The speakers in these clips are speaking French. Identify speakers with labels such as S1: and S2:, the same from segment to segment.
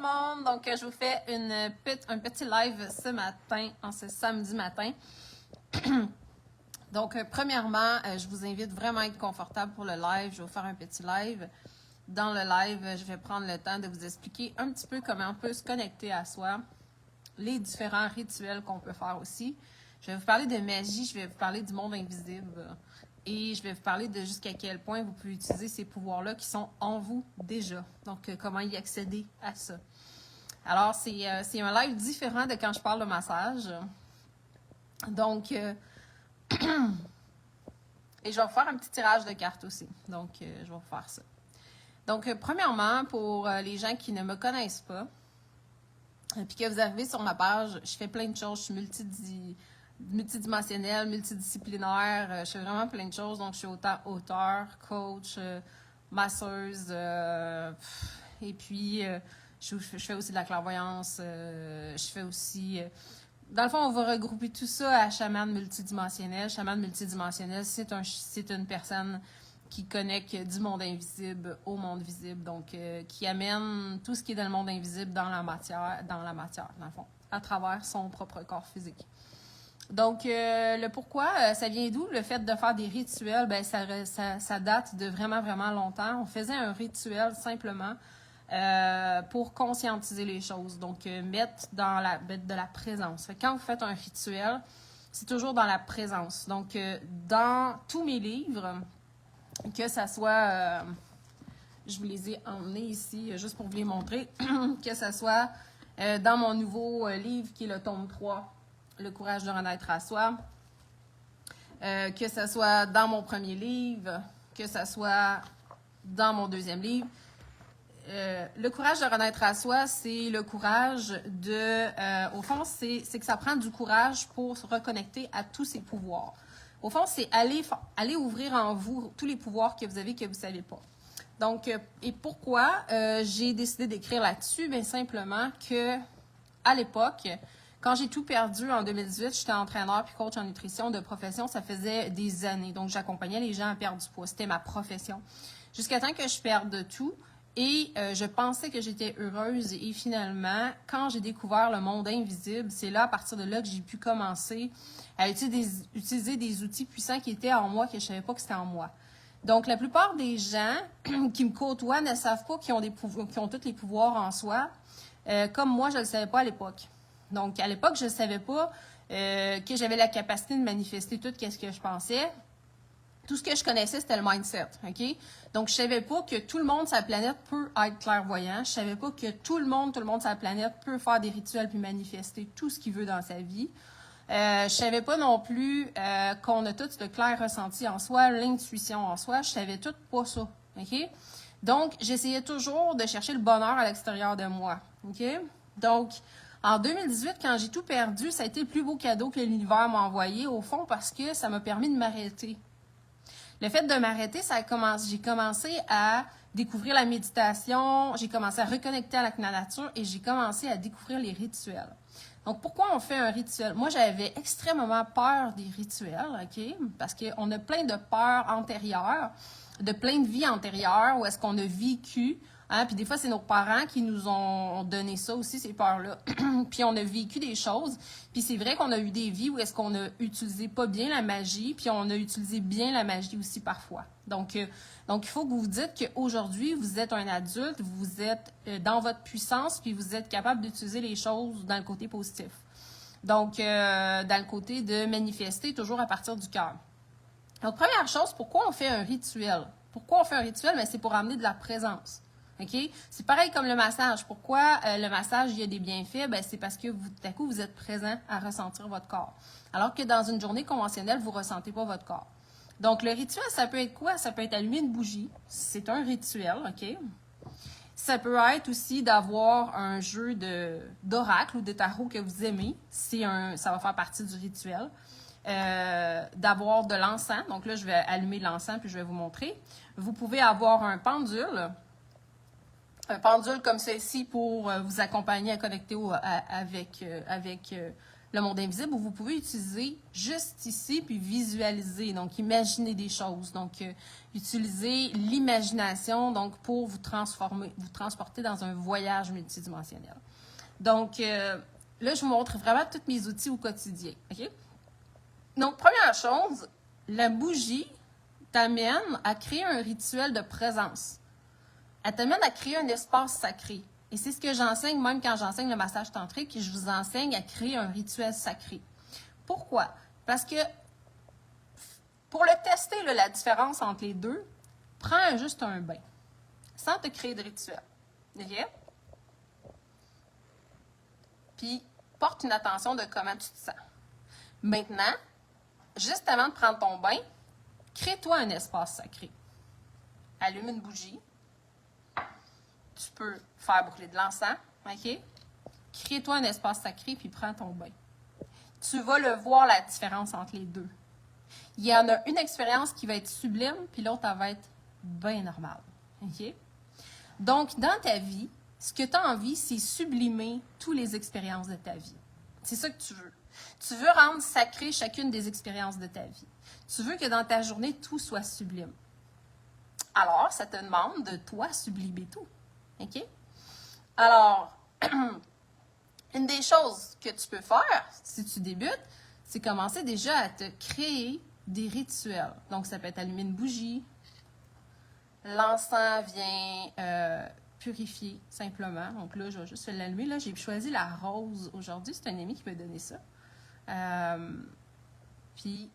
S1: monde! Donc, je vous fais un petit live ce matin, en ce samedi matin. Donc, premièrement, je vous invite vraiment à être confortable pour le live. Je vais vous faire un petit live. Dans le live, je vais prendre le temps de vous expliquer un petit peu comment on peut se connecter à soi, les différents rituels qu'on peut faire aussi. Je vais vous parler de magie, je vais vous parler du monde invisible et je vais vous parler de jusqu'à quel point vous pouvez utiliser ces pouvoirs-là qui sont en vous déjà. Donc, comment y accéder à ça. Alors, c'est un live différent de quand je parle de massage. Donc, et je vais vous faire un petit tirage de cartes aussi. Donc, je vais vous faire ça. Donc, premièrement, pour les gens qui ne me connaissent pas, puis que vous arrivez sur ma page, je fais plein de choses. Je suis multidimensionnelle, multidisciplinaire. Je fais vraiment plein de choses. Donc, je suis autant auteur, coach, masseuse. Et puis, je fais aussi de la clairvoyance. Je fais aussi... dans le fond, on va regrouper tout ça à chaman multidimensionnel. Chaman multidimensionnel, c'est une personne qui connecte du monde invisible au monde visible, donc qui amène tout ce qui est dans le monde invisible dans la matière, dans le fond, à travers son propre corps physique. Donc, le pourquoi, ça vient d'où? Le fait de faire des rituels, ben ça date de vraiment, vraiment longtemps. On faisait un rituel simplement pour conscientiser les choses, donc mettre de la présence. Fait que quand vous faites un rituel, c'est toujours dans la présence. Donc, dans tous mes livres, que ça soit, je vous les ai emmenés ici juste pour vous les montrer, que ça soit dans mon nouveau livre qui est le tome 3, Le courage de renaître à soi, que ça soit dans mon premier livre, que ça soit dans mon deuxième livre. Le courage de renaître à soi, c'est le courage au fond, c'est que ça prend du courage pour se reconnecter à tous ses pouvoirs. Au fond, c'est aller ouvrir en vous tous les pouvoirs que vous avez que vous ne savez pas. Donc, et pourquoi j'ai décidé d'écrire là-dessus? Bien simplement que à l'époque, quand j'ai tout perdu en 2018, j'étais entraîneur puis coach en nutrition de profession, ça faisait des années. Donc, j'accompagnais les gens à perdre du poids. C'était ma profession. Jusqu'à temps que je perde tout. Et je pensais que j'étais heureuse et finalement, quand j'ai découvert le monde invisible, c'est là, à partir de là, que j'ai pu commencer à utiliser des outils puissants qui étaient en moi, que je ne savais pas que c'était en moi. Donc, la plupart des gens qui me côtoient ne savent pas qu'ils ont tous les pouvoirs en soi, comme moi, je ne le savais pas à l'époque. Donc, à l'époque, je ne savais pas que j'avais la capacité de manifester tout ce que je pensais. Tout ce que je connaissais, c'était le mindset, OK? Donc, je savais pas que tout le monde sur la planète peut être clairvoyant. Je savais pas que tout le monde sur la planète peut faire des rituels puis manifester tout ce qu'il veut dans sa vie. Je savais pas non plus qu'on a tout le clair ressenti en soi, l'intuition en soi. Je savais tout pas ça, OK? Donc, j'essayais toujours de chercher le bonheur à l'extérieur de moi, OK? Donc, en 2018, quand j'ai tout perdu, ça a été le plus beau cadeau que l'univers m'a envoyé, au fond, parce que ça m'a permis de m'arrêter. Le fait de m'arrêter, j'ai commencé à découvrir la méditation, j'ai commencé à reconnecter avec la nature et j'ai commencé à découvrir les rituels. Donc, pourquoi on fait un rituel? Moi, j'avais extrêmement peur des rituels, OK? Parce qu'on a plein de peurs antérieures, de plein de vies antérieures, où est-ce qu'on a vécu, hein? Puis des fois, c'est nos parents qui nous ont donné ça aussi, ces peurs-là. Puis on a vécu des choses. Puis c'est vrai qu'on a eu des vies où est-ce qu'on a utilisé pas bien la magie, puis on a utilisé bien la magie aussi parfois. Donc il faut que vous vous dites qu'aujourd'hui, vous êtes un adulte, vous êtes dans votre puissance, puis vous êtes capable d'utiliser les choses dans le côté positif. Donc, dans le côté de manifester toujours à partir du cœur. Donc, première chose, pourquoi on fait un rituel? Pourquoi on fait un rituel? Bien, c'est pour amener de la présence. OK? C'est pareil comme le massage. Pourquoi le massage, il y a des bienfaits? Bien, c'est parce que tout à coup, vous êtes présent à ressentir votre corps. Alors que dans une journée conventionnelle, vous ne ressentez pas votre corps. Donc, le rituel, ça peut être quoi? Ça peut être allumer une bougie. C'est un rituel, OK? Ça peut être aussi d'avoir un jeu d'oracle ou de tarot que vous aimez. Ça va faire partie du rituel. D'avoir de l'encens. Donc là, je vais allumer l'encens puis je vais vous montrer. Vous pouvez avoir un pendule. Comme ceci pour vous accompagner à connecter avec le monde invisible, où vous pouvez utiliser juste ici, puis visualiser, donc imaginer des choses. Donc, utiliser l'imagination donc pour vous transformer, vous transporter dans un voyage multidimensionnel. Donc, là, je vous montre vraiment tous mes outils au quotidien. OK? Donc, première chose, la bougie t'amène à créer un rituel de présence. Elle t'amène à créer un espace sacré. Et c'est ce que j'enseigne, même quand j'enseigne le massage tantrique, je vous enseigne à créer un rituel sacré. Pourquoi? Parce que pour le tester, là, la différence entre les deux, prends juste un bain, sans te créer de rituel. OK? Puis, porte une attention de comment tu te sens. Maintenant, juste avant de prendre ton bain, crée-toi un espace sacré. Allume une bougie. Tu peux faire brûler de l'encens, OK? Crée-toi un espace sacré, puis prends ton bain. Tu vas le voir, la différence entre les deux. Il y en a une expérience qui va être sublime, puis l'autre, elle va être bien normale. OK? Donc, dans ta vie, ce que tu as envie, c'est sublimer toutes les expériences de ta vie. C'est ça que tu veux. Tu veux rendre sacré chacune des expériences de ta vie. Tu veux que dans ta journée, tout soit sublime. Alors, ça te demande de toi sublimer tout. OK? Alors, une des choses que tu peux faire, si tu débutes, c'est commencer déjà à te créer des rituels. Donc, ça peut être allumer une bougie. L'encens vient purifier, simplement. Donc là, je vais juste l'allumer. Là, j'ai choisi la rose aujourd'hui. C'est un ami qui m'a donné ça. Puis,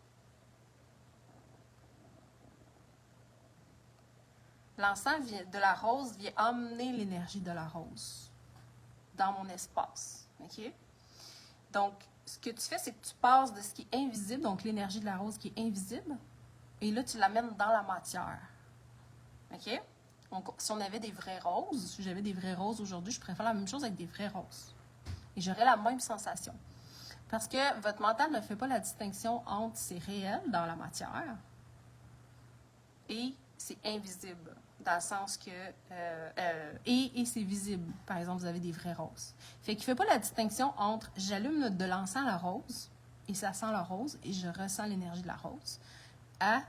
S1: l'encens de la rose vient emmener l'énergie de la rose dans mon espace. OK? Donc, ce que tu fais, c'est que tu passes de ce qui est invisible, donc l'énergie de la rose qui est invisible, et là, tu l'amènes dans la matière. OK? Donc, si on avait des vraies roses, si j'avais des vraies roses aujourd'hui, je pourrais faire la même chose avec des vraies roses. Et j'aurais la même sensation. Parce que votre mental ne fait pas la distinction entre c'est réel dans la matière et c'est invisible, dans le sens que... et c'est visible. Par exemple, vous avez des vraies roses. Fait qu'il ne fait pas la distinction entre j'allume de l'encens à la rose et ça sent la rose et je ressens l'énergie de la rose à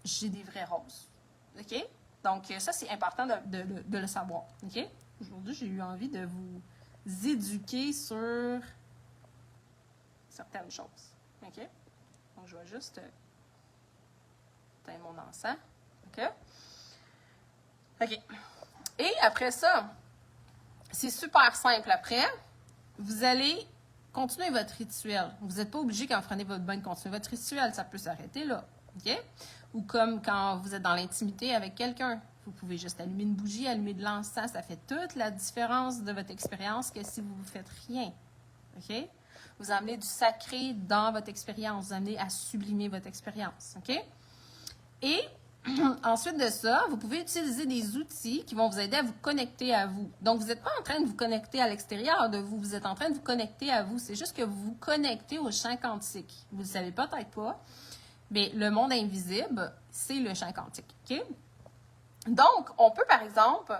S1: j'ai des vraies roses. OK? Donc, ça, c'est important de le savoir. OK? Aujourd'hui, j'ai eu envie de vous éduquer sur certaines choses. OK? Donc, je vais juste éteindre mon encens. OK? OK. Et après ça, c'est super simple. Après, vous allez continuer votre rituel. Vous n'êtes pas obligé, quand vous prenez votre bain, de continuer votre rituel. Ça peut s'arrêter là. OK? Ou comme quand vous êtes dans l'intimité avec quelqu'un. Vous pouvez juste allumer une bougie, allumer de l'encens. Ça fait toute la différence de votre expérience que si vous ne faites rien. OK? Vous amenez du sacré dans votre expérience. Vous amenez à sublimer votre expérience. OK? Et ensuite de ça, vous pouvez utiliser des outils qui vont vous aider à vous connecter à vous. Donc, vous n'êtes pas en train de vous connecter à l'extérieur de vous. Vous êtes en train de vous connecter à vous. C'est juste que vous vous connectez au champ quantique. Vous ne le savez peut-être pas. Mais le monde invisible, c'est le champ quantique. OK? Donc, on peut, par exemple,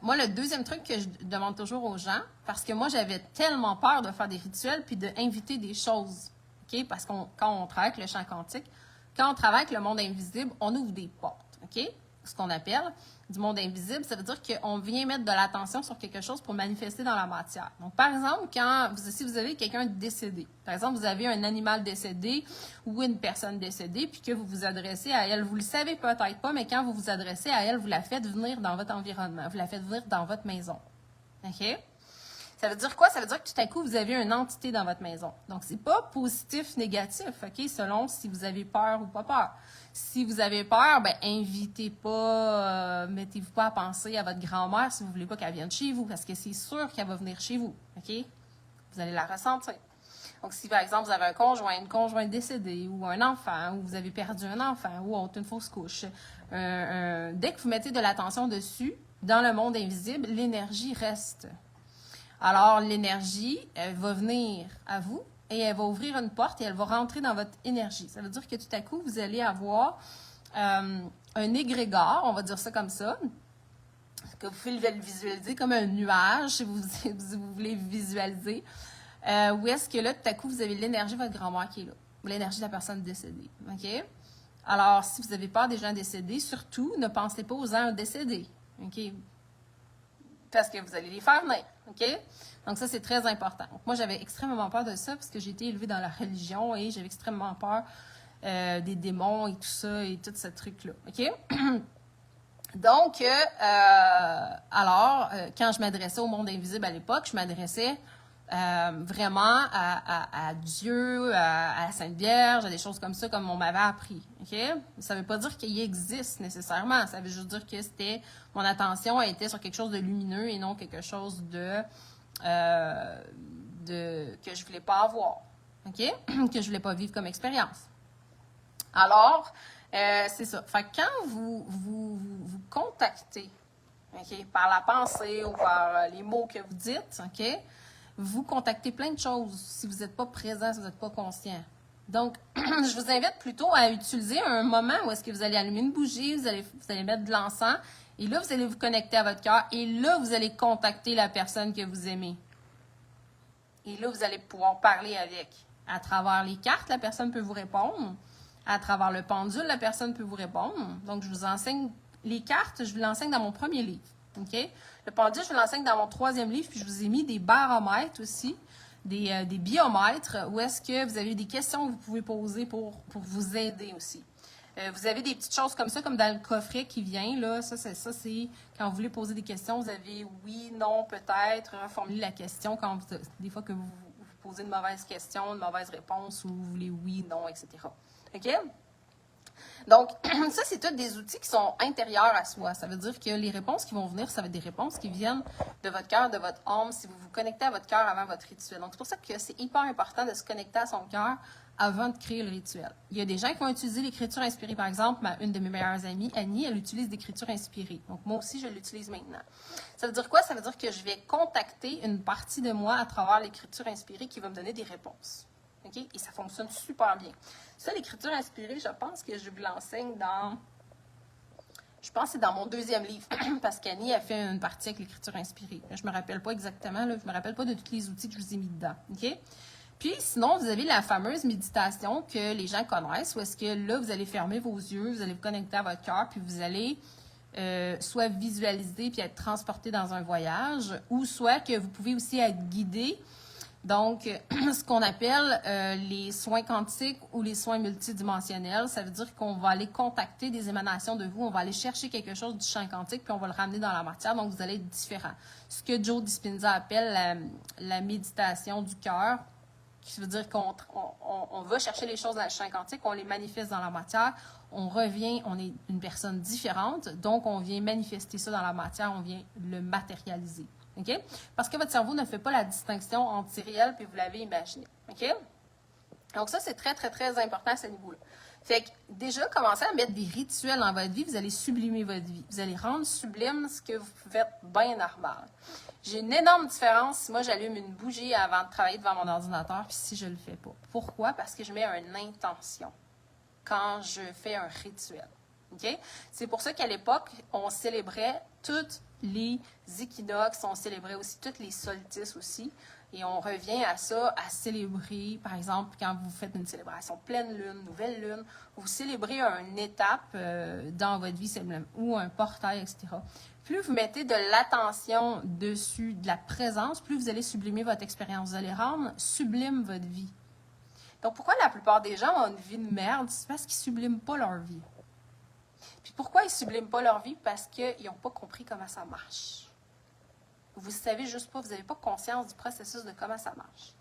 S1: moi, le deuxième truc que je demande toujours aux gens, parce que moi, j'avais tellement peur de faire des rituels puis d'inviter des choses. OK? Parce que quand on travaille avec le champ quantique, quand on travaille avec le monde invisible, on ouvre des portes. OK? Ce qu'on appelle du monde invisible, ça veut dire qu'on vient mettre de l'attention sur quelque chose pour manifester dans la matière. Donc, par exemple, si vous avez quelqu'un de décédé, par exemple, vous avez un animal décédé ou une personne décédée, puis que vous vous adressez à elle, vous le savez peut-être pas, mais quand vous vous adressez à elle, vous la faites venir dans votre environnement, vous la faites venir dans votre maison. OK? Ça veut dire quoi? Ça veut dire que tout à coup, vous avez une entité dans votre maison. Donc, c'est pas positif, négatif, OK? Selon si vous avez peur ou pas peur. Si vous avez peur, ben invitez pas, mettez-vous pas à penser à votre grand-mère si vous voulez pas qu'elle vienne chez vous, parce que c'est sûr qu'elle va venir chez vous, OK? Vous allez la ressentir. Donc, si par exemple, vous avez une conjointe décédée, ou un enfant, ou vous avez perdu un enfant, ou autre, une fausse couche, dès que vous mettez de l'attention dessus, dans le monde invisible, l'énergie reste. Alors, l'énergie, elle va venir à vous et elle va ouvrir une porte et elle va rentrer dans votre énergie. Ça veut dire que tout à coup, vous allez avoir un égrégore, on va dire ça comme ça, que vous pouvez le visualiser comme un nuage, si vous voulez visualiser. Où est-ce que là, tout à coup, vous avez l'énergie de votre grand-mère qui est là, ou l'énergie de la personne décédée. OK? Alors, si vous avez peur des gens décédés, surtout, ne pensez pas aux gens décédés. OK? Parce que vous allez les faire venir. OK? Donc, ça, c'est très important. Donc, moi, j'avais extrêmement peur de ça parce que j'ai été élevée dans la religion et j'avais extrêmement peur des démons et tout ça et tout ce truc-là. OK? Donc, quand je m'adressais au monde invisible à l'époque, je m'adressais vraiment à Dieu, à la Sainte Vierge, à des choses comme ça, comme on m'avait appris. OK? Ça ne veut pas dire qu'il existe nécessairement. Ça veut juste dire que mon attention était sur quelque chose de lumineux et non quelque chose que je voulais pas avoir. OK? Que je voulais pas vivre comme expérience. Alors, c'est ça. Fait que quand vous contactez, OK, par la pensée ou par les mots que vous dites, OK, vous contactez plein de choses si vous n'êtes pas présent, si vous n'êtes pas conscient. Donc, je vous invite plutôt à utiliser un moment où est-ce que vous allez allumer une bougie, vous allez mettre de l'encens, et là, vous allez vous connecter à votre cœur, et là, vous allez contacter la personne que vous aimez. Et là, vous allez pouvoir parler avec. À travers les cartes, la personne peut vous répondre. À travers le pendule, la personne peut vous répondre. Donc, je vous enseigne les cartes, je vous l'enseigne dans mon premier livre. OK? Le pendule, je vous l'enseigne dans mon 3e livre, puis je vous ai mis des baromètres aussi, des biomètres, où est-ce que vous avez des questions que vous pouvez poser pour vous aider aussi. Vous avez des petites choses comme ça, comme dans le coffret qui vient, là, ça c'est quand vous voulez poser des questions, vous avez oui, non, peut-être, reformuler la question quand des fois que vous posez une mauvaise question, une mauvaise réponse, ou vous voulez oui, non, etc. OK? Donc, ça, c'est tous des outils qui sont intérieurs à soi. Ça veut dire que les réponses qui vont venir, ça va être des réponses qui viennent de votre cœur, de votre âme, si vous vous connectez à votre cœur avant votre rituel. Donc, c'est pour ça que c'est hyper important de se connecter à son cœur avant de créer le rituel. Il y a des gens qui vont utiliser l'écriture inspirée. Par exemple, une de mes meilleures amies, Annie, elle utilise l'écriture inspirée. Donc, moi aussi, je l'utilise maintenant. Ça veut dire quoi? Ça veut dire que je vais contacter une partie de moi à travers l'écriture inspirée qui va me donner des réponses. Okay? Et ça fonctionne super bien. Ça, l'écriture inspirée, je pense que je vous l'enseigne je pense que c'est dans mon 2e livre, parce qu'Annie a fait une partie avec l'écriture inspirée. Je ne me rappelle pas exactement, là, je ne me rappelle pas de tous les outils que je vous ai mis dedans. OK? Puis, sinon, vous avez la fameuse méditation que les gens connaissent, où est-ce que là, vous allez fermer vos yeux, vous allez vous connecter à votre cœur, puis vous allez soit visualiser puis être transporté dans un voyage, ou soit que vous pouvez aussi être guidé. Donc, ce qu'on appelle les soins quantiques ou les soins multidimensionnels, ça veut dire qu'on va aller contacter des émanations de vous, on va aller chercher quelque chose du champ quantique, puis on va le ramener dans la matière, donc vous allez être différent. Ce que Joe Dispenza appelle la méditation du cœur, qui veut dire qu'on va chercher les choses dans le champ quantique, on les manifeste dans la matière, on revient, on est une personne différente, donc on vient manifester ça dans la matière, on vient le matérialiser. OK? Parce que votre cerveau ne fait pas la distinction entre c'est réel puis vous l'avez imaginé. OK? Donc, ça, c'est très, très, très important à ce niveau-là. Fait que déjà, commencez à mettre des rituels dans votre vie, vous allez sublimer votre vie. Vous allez rendre sublime ce que vous faites bien normal. J'ai une énorme différence si moi, j'allume une bougie avant de travailler devant mon ordinateur puis si je ne le fais pas. Pourquoi? Parce que je mets une intention quand je fais un rituel. Okay? C'est pour ça qu'à l'époque, on célébrait toutes les équinoxes, on célébrait aussi tous les solstices aussi. Et on revient à ça, à célébrer, par exemple, quand vous faites une célébration pleine lune, nouvelle lune, vous célébrez une étape dans votre vie ou un portail, etc. Plus vous mettez de l'attention dessus, de la présence, plus vous allez sublimer votre expérience. Vous allez rendre sublime votre vie. Donc, pourquoi la plupart des gens ont une vie de merde? C'est parce qu'ils ne subliment pas leur vie. Puis pourquoi ils ne subliment pas leur vie? Parce qu'ils n'ont pas compris comment ça marche. Vous ne savez juste pas, vous n'avez pas conscience du processus de comment ça marche.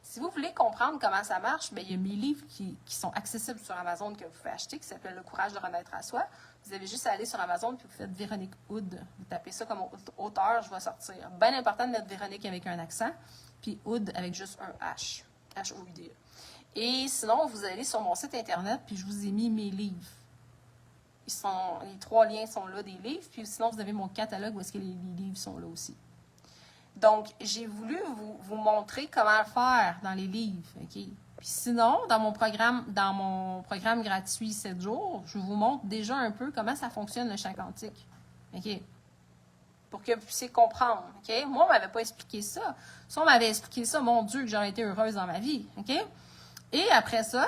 S1: Si vous voulez comprendre comment ça marche, bien, il y a mes livres qui sont accessibles sur Amazon que vous pouvez acheter, qui s'appellent « Le courage de renaître à soi ». Vous avez juste à aller sur Amazon puis vous faites Véronique Hood. Vous tapez ça comme auteur, je vais sortir. Bien important de mettre Véronique avec un accent, puis Hood avec juste un H. H-O-U-D-E. Et sinon, vous allez sur mon site Internet, puis je vous ai mis mes livres. Les 3 liens sont là des livres, puis sinon, vous avez mon catalogue où est-ce que les livres sont là aussi. Donc, j'ai voulu vous montrer comment faire dans les livres. Okay? Puis sinon, dans mon programme gratuit 7 jours, je vous montre déjà un peu comment ça fonctionne le champ quantique. OK? pour que vous puissiez comprendre, OK? Moi, on ne m'avait pas expliqué ça. Si on m'avait expliqué ça, mon Dieu, que j'aurais été heureuse dans ma vie, OK? Et après ça,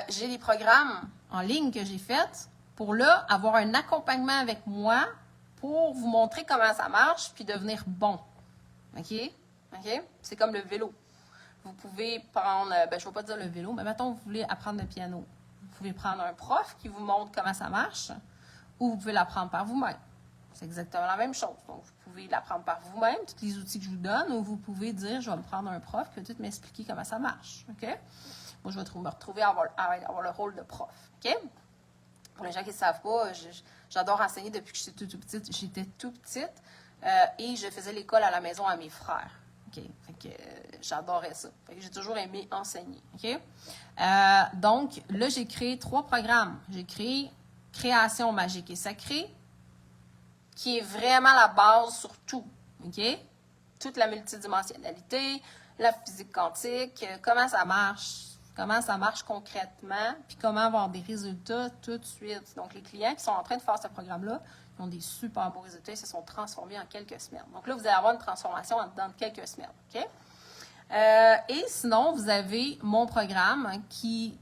S1: j'ai des programmes en ligne que j'ai faits pour, là, avoir un accompagnement avec moi pour vous montrer comment ça marche puis devenir bon, OK? OK? C'est comme le vélo. Vous pouvez prendre, je ne vais pas dire le vélo, mais mettons, vous voulez apprendre le piano. Vous pouvez prendre un prof qui vous montre comment ça marche ou vous pouvez l'apprendre par vous-même. C'est exactement la même chose. Donc, vous pouvez l'apprendre par vous-même, tous les outils que je vous donne, ou vous pouvez dire, je vais me prendre un prof qui va tout m'expliquer comment ça marche. OK? Moi, je vais me retrouver à avoir le rôle de prof. OK? Pour les gens qui ne savent pas, j'adore enseigner depuis que j'étais tout petite. J'étais tout petite et je faisais l'école à la maison à mes frères. OK? Fait que j'adorais ça. Fait que j'ai toujours aimé enseigner. OK? Donc, là, j'ai créé 3 programmes. J'ai créé Création magique et sacrée, qui est vraiment la base sur tout. OK? Toute la multidimensionnalité, la physique quantique, comment ça marche concrètement, puis comment avoir des résultats tout de suite. Donc, les clients qui sont en train de faire ce programme-là, ils ont des super beaux résultats, ils se sont transformés en quelques semaines. Donc là, vous allez avoir une transformation dans quelques semaines. OK? Et sinon, vous avez mon programme qui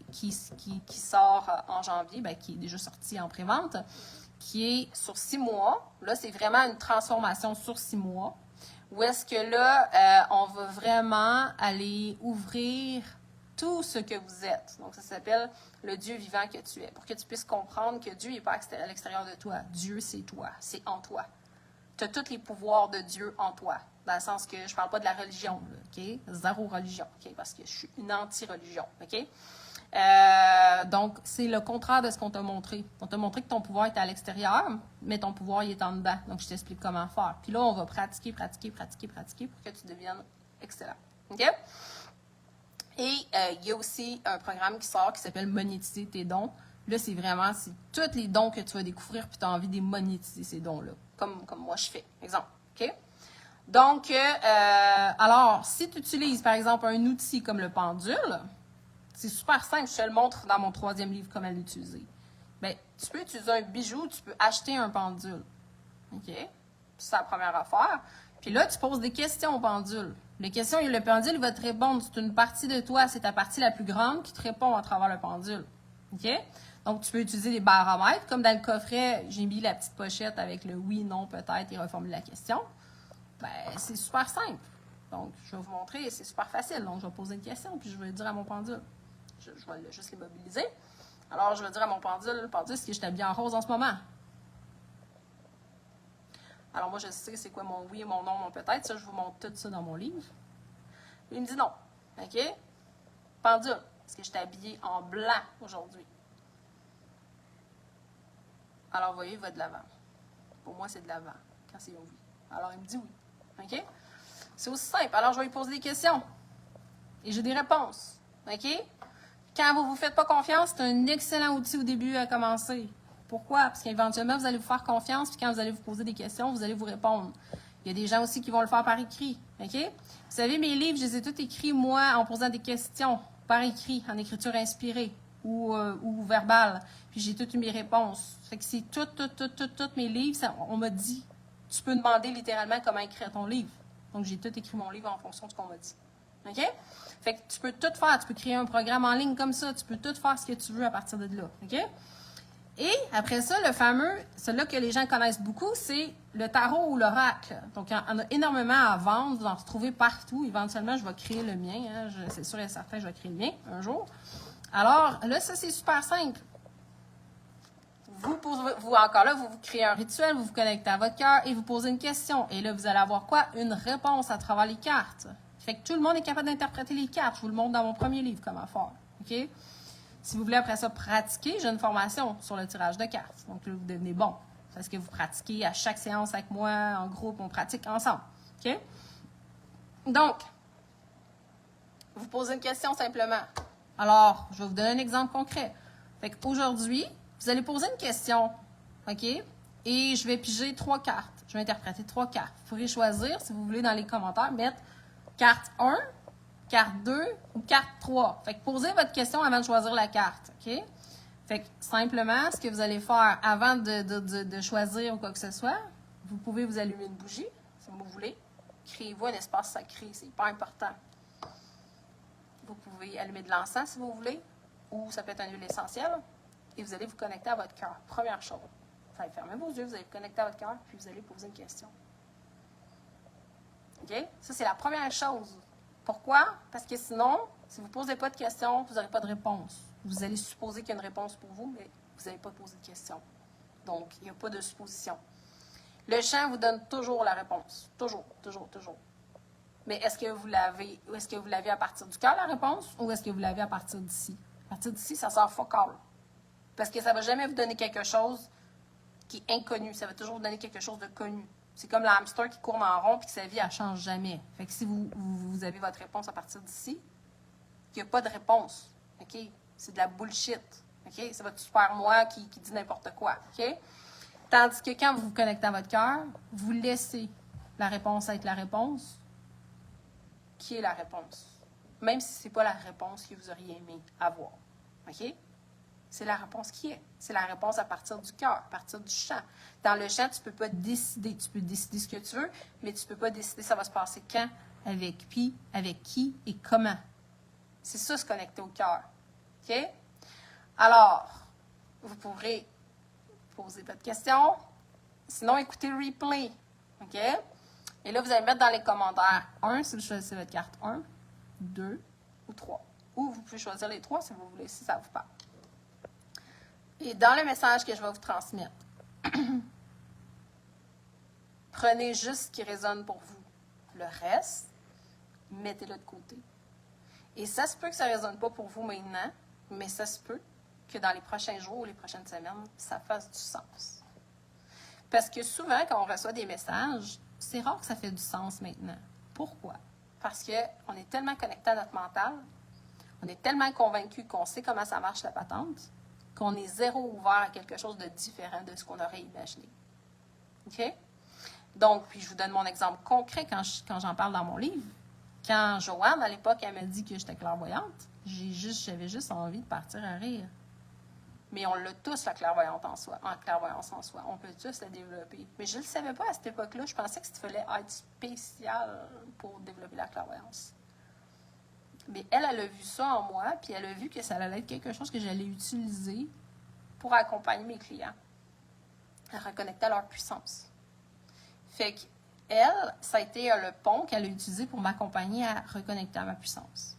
S1: sort en janvier, qui est déjà sorti en pré-vente, qui est sur 6 mois. Là, c'est vraiment une transformation sur 6 mois. Où est-ce que là, on va vraiment aller ouvrir tout ce que vous êtes. Donc, ça s'appelle le Dieu vivant que tu es. Pour que tu puisses comprendre que Dieu n'est pas à l'extérieur de toi. Dieu, c'est toi. C'est en toi. Tu as tous les pouvoirs de Dieu en toi. Dans le sens que je ne parle pas de la religion, là, OK? Zéro religion, OK? Parce que je suis une anti-religion, OK? Donc, c'est le contraire de ce qu'on t'a montré. On t'a montré que ton pouvoir est à l'extérieur, mais ton pouvoir, il est en dedans. Donc, je t'explique comment faire. Puis là, on va pratiquer pour que tu deviennes excellent. OK? Et il y a aussi un programme qui sort qui s'appelle Monétiser tes dons. Là, c'est tous les dons que tu vas découvrir puis tu as envie de monétiser ces dons-là. Comme moi, je fais. Exemple. OK? Donc, alors, si tu utilises, par exemple, un outil comme le pendule, c'est super simple. Je te le montre dans mon 3e livre, comment l'utiliser. Bien, tu peux utiliser un bijou, tu peux acheter un pendule. OK? C'est la première affaire. Puis là, tu poses des questions au pendule. Le pendule, il va te répondre. C'est une partie de toi, c'est ta partie la plus grande qui te répond à travers le pendule. OK? Donc, tu peux utiliser des baromètres. Comme dans le coffret, j'ai mis la petite pochette avec le oui, non, peut-être et reformuler la question. Ben, c'est super simple. Donc, je vais vous montrer, c'est super facile. Donc, je vais poser une question, puis je vais dire à mon pendule. Je vais juste l'immobiliser. Alors, je vais dire à mon pendule, est-ce que je t'habille en rose en ce moment? Alors, moi, je sais c'est quoi mon oui, mon non, mon peut-être. Ça, je vous montre tout ça dans mon livre. Il me dit non. OK? Pendule, est-ce que je t'ai habillée en blanc aujourd'hui? Alors, vous voyez, il va de l'avant. Pour moi, c'est de l'avant quand c'est un oui. Alors, il me dit oui. OK? C'est aussi simple. Alors, je vais lui poser des questions. Et j'ai des réponses. OK? Quand vous ne vous faites pas confiance, c'est un excellent outil au début à commencer. Pourquoi? Parce qu'éventuellement, vous allez vous faire confiance, puis quand vous allez vous poser des questions, vous allez vous répondre. Il y a des gens aussi qui vont le faire par écrit. OK? Vous savez, mes livres, je les ai tous écrits, moi, en posant des questions par écrit, en écriture inspirée ou verbale. Puis j'ai toutes mes réponses. Fait que c'est toutes mes livres. On m'a dit, tu peux demander littéralement comment écrire ton livre. Donc, j'ai tout écrit mon livre en fonction de ce qu'on m'a dit. OK? Fait que tu peux tout faire. Tu peux créer un programme en ligne comme ça. Tu peux tout faire ce que tu veux à partir de là. OK? Et après ça, le fameux, celui-là que les gens connaissent beaucoup, c'est le tarot ou l'oracle. Donc, il y en a énormément à vendre. Vous en retrouvez partout. Éventuellement, je vais créer le mien. Hein. C'est sûr et certain, je vais créer le mien un jour. Alors, là, ça, c'est super simple. Encore là, vous créez un rituel, vous vous connectez à votre cœur et vous posez une question. Et là, vous allez avoir quoi? Une réponse à travers les cartes. Fait que tout le monde est capable d'interpréter les cartes. Je vous le montre dans mon premier livre, comment faire. OK? Si vous voulez après ça pratiquer, j'ai une formation sur le tirage de cartes. Donc là, vous devenez bon. Parce que vous pratiquez à chaque séance avec moi, en groupe, on pratique ensemble. OK? Donc, vous posez une question simplement. Alors, je vais vous donner un exemple concret. Fait qu'aujourd'hui, vous allez poser une question, OK? Et je vais piger 3 cartes. Je vais interpréter 3 cartes. Vous pourrez choisir, si vous voulez, dans les commentaires, mettre carte 1, carte 2 ou carte 3. Fait que posez votre question avant de choisir la carte, OK? Fait que simplement, ce que vous allez faire avant de choisir ou quoi que ce soit, Vous pouvez vous allumer une bougie, si vous voulez. Créez-vous un espace sacré, c'est hyper important. Vous pouvez allumer de l'encens si vous voulez, ou ça peut être un huile essentielle, et vous allez vous connecter à votre cœur. Première chose, vous allez fermer vos yeux, vous allez vous connecter à votre cœur, puis vous allez poser une question. OK? Ça, c'est la première chose. Pourquoi? Parce que sinon, si vous ne posez pas de questions, vous n'aurez pas de réponse. Vous allez supposer qu'il y a une réponse pour vous, mais vous n'allez pas poser de questions. Donc, il n'y a pas de supposition. Le chant vous donne toujours la réponse. Toujours, toujours, toujours. Mais est-ce que vous l'avez à partir du cœur, la réponse, ou est-ce que vous l'avez à partir d'ici? À partir d'ici, ça sort focal. Parce que ça ne va jamais vous donner quelque chose qui est inconnu. Ça va toujours vous donner quelque chose de connu. C'est comme le hamster qui court en rond et que sa vie, elle ne change jamais. Fait que si vous avez votre réponse à partir d'ici, il n'y a pas de réponse. OK? C'est de la bullshit. OK? C'est votre super moi qui dit n'importe quoi. OK? Tandis que quand vous vous connectez à votre cœur, vous laissez la réponse être la réponse. Qui est la réponse? Même si ce n'est pas la réponse que vous auriez aimé avoir. OK? C'est la réponse qui est. C'est la réponse à partir du cœur, à partir du chant. Dans le chant, tu ne peux pas décider. Tu peux décider ce que tu veux, mais tu ne peux pas décider ça va se passer quand, avec qui et comment. C'est ça, se connecter au cœur. OK? Alors, vous pourrez poser votre question. Sinon, écoutez le replay. OK? Et là, vous allez mettre dans les commentaires 1 si vous choisissez votre carte 1, 2 ou 3. Ou vous pouvez choisir les 3 si vous voulez, si ça vous parle. Et dans le message que je vais vous transmettre, prenez juste ce qui résonne pour vous. Le reste, mettez-le de côté. Et ça se peut que ça ne résonne pas pour vous maintenant, mais ça se peut que dans les prochains jours ou les prochaines semaines, ça fasse du sens. Parce que souvent, quand on reçoit des messages, c'est rare que ça fait du sens maintenant. Pourquoi? Parce qu'on est tellement connecté à notre mental, on est tellement convaincu qu'on sait comment ça marche la patente, qu'on est zéro ouvert à quelque chose de différent de ce qu'on aurait imaginé. OK? Donc, puis je vous donne mon exemple concret quand j'en parle dans mon livre. Quand Joanne, à l'époque, elle m'a dit que j'étais clairvoyante, j'avais juste envie de partir à rire. Mais on l'a tous, la clairvoyance en soi. On peut tous la développer. Mais je ne le savais pas à cette époque-là. Je pensais que il fallait être spécial pour développer la clairvoyance. Mais elle a vu ça en moi, puis elle a vu que ça allait être quelque chose que j'allais utiliser pour accompagner mes clients à reconnecter à leur puissance. Fait qu'elle, ça a été le pont qu'elle a utilisé pour m'accompagner à reconnecter à ma puissance.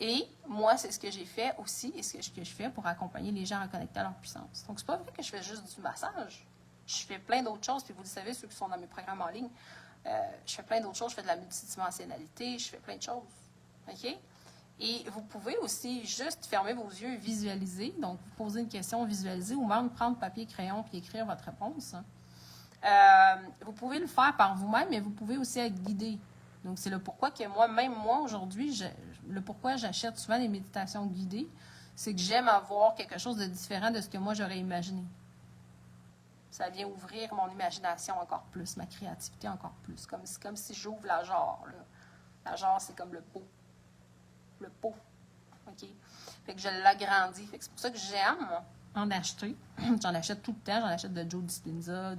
S1: Et moi, c'est ce que j'ai fait aussi et ce que je fais pour accompagner les gens à reconnecter à leur puissance. Donc, c'est pas vrai que je fais juste du massage. Je fais plein d'autres choses, puis vous le savez, ceux qui sont dans mes programmes en ligne, je fais plein d'autres choses. Je fais de la multidimensionnalité, je fais plein de choses. OK? Et vous pouvez aussi juste fermer vos yeux et visualiser. Donc, vous posez une question, visualiser, ou même prendre papier, crayon et écrire votre réponse. Vous pouvez le faire par vous-même, mais vous pouvez aussi être guidé. Donc, c'est le pourquoi que moi, aujourd'hui, le pourquoi j'achète souvent des méditations guidées, c'est que j'aime avoir quelque chose de différent de ce que moi, j'aurais imaginé. Ça vient ouvrir mon imagination encore plus, ma créativité encore plus. Comme si j'ouvre la jarre. Là. La jarre, c'est comme le pot. Le pot. OK? Fait que je l'agrandis. Fait que c'est pour ça que j'aime en acheter. J'en achète tout le temps. J'en achète de Joe Dispenza,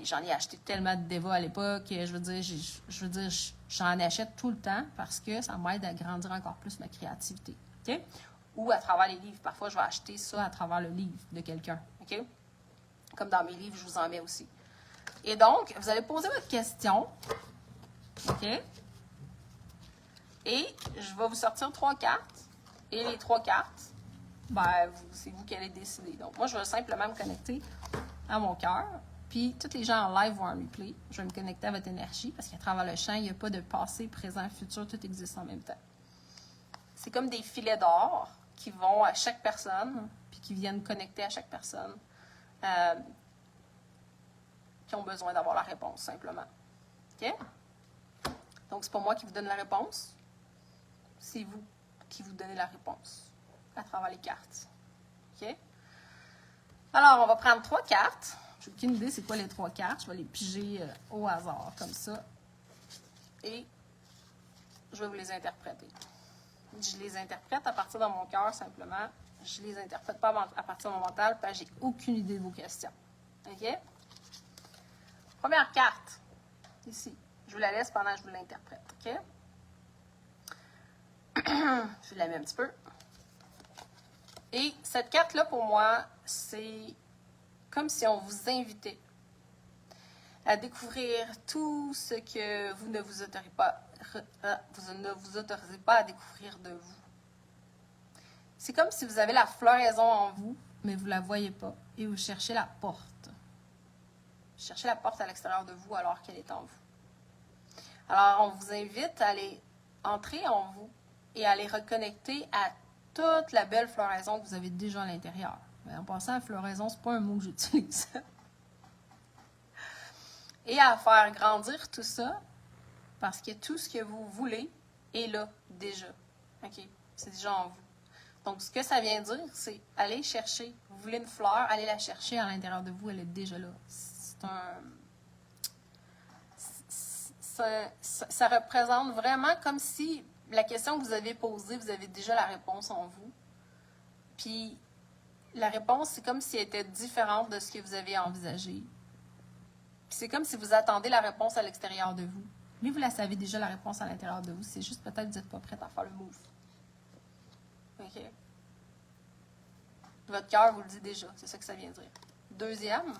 S1: j'en ai acheté tellement de Deva à l'époque. Je veux dire, j'en achète tout le temps parce que ça m'aide à grandir encore plus ma créativité. OK? Ou à travers les livres. Parfois, je vais acheter ça à travers le livre de quelqu'un. OK? Comme dans mes livres, je vous en mets aussi. Et donc, vous allez poser votre question. OK? Et je vais vous sortir 3 cartes. Et les 3 cartes, c'est vous qui allez décider. Donc, moi, je vais simplement me connecter à mon cœur. Puis, tous les gens en live vont en replay. Je vais me connecter à votre énergie parce qu'à travers le champ, il n'y a pas de passé, présent, futur. Tout existe en même temps. C'est comme des filets d'or qui vont à chaque personne puis qui viennent connecter à chaque personne qui ont besoin d'avoir la réponse, simplement. OK? Donc, c'est pas moi qui vous donne la réponse. C'est vous qui vous donnez la réponse à travers les cartes. OK? Alors, on va prendre 3 cartes. Je n'ai aucune idée c'est quoi les 3 cartes. Je vais les piger au hasard, comme ça. Et je vais vous les interpréter. Je les interprète à partir de mon cœur, simplement. Je ne les interprète pas à partir de mon mental, parce que j'ai aucune idée de vos questions. OK? Première carte, ici. Je vous la laisse pendant que je vous l'interprète, OK? Je la mets un petit peu. Et cette carte-là, pour moi, c'est comme si on vous invitait à découvrir tout ce que vous ne vous autorisez pas à découvrir de vous. C'est comme si vous avez la floraison en vous, mais vous ne la voyez pas, et vous cherchez la porte. Vous cherchez la porte à l'extérieur de vous alors qu'elle est en vous. Alors, on vous invite à aller entrer en vous et à aller reconnecter à toute la belle floraison que vous avez déjà à l'intérieur. Mais en passant, floraison, c'est pas un mot que j'utilise. Et à faire grandir tout ça, parce que tout ce que vous voulez est là, déjà. OK? C'est déjà en vous. Donc, ce que ça vient dire, c'est aller chercher. Vous voulez une fleur, allez la chercher à l'intérieur de vous, elle est déjà là. Ça représente vraiment comme si la question que vous avez posée, vous avez déjà la réponse en vous. Puis, la réponse, c'est comme si elle était différente de ce que vous avez envisagé. Puis c'est comme si vous attendez la réponse à l'extérieur de vous. Mais vous la savez déjà, la réponse à l'intérieur de vous. C'est juste peut-être que vous n'êtes pas prête à faire le move. OK? Votre cœur vous le dit déjà. C'est ça que ça vient dire. Deuxième.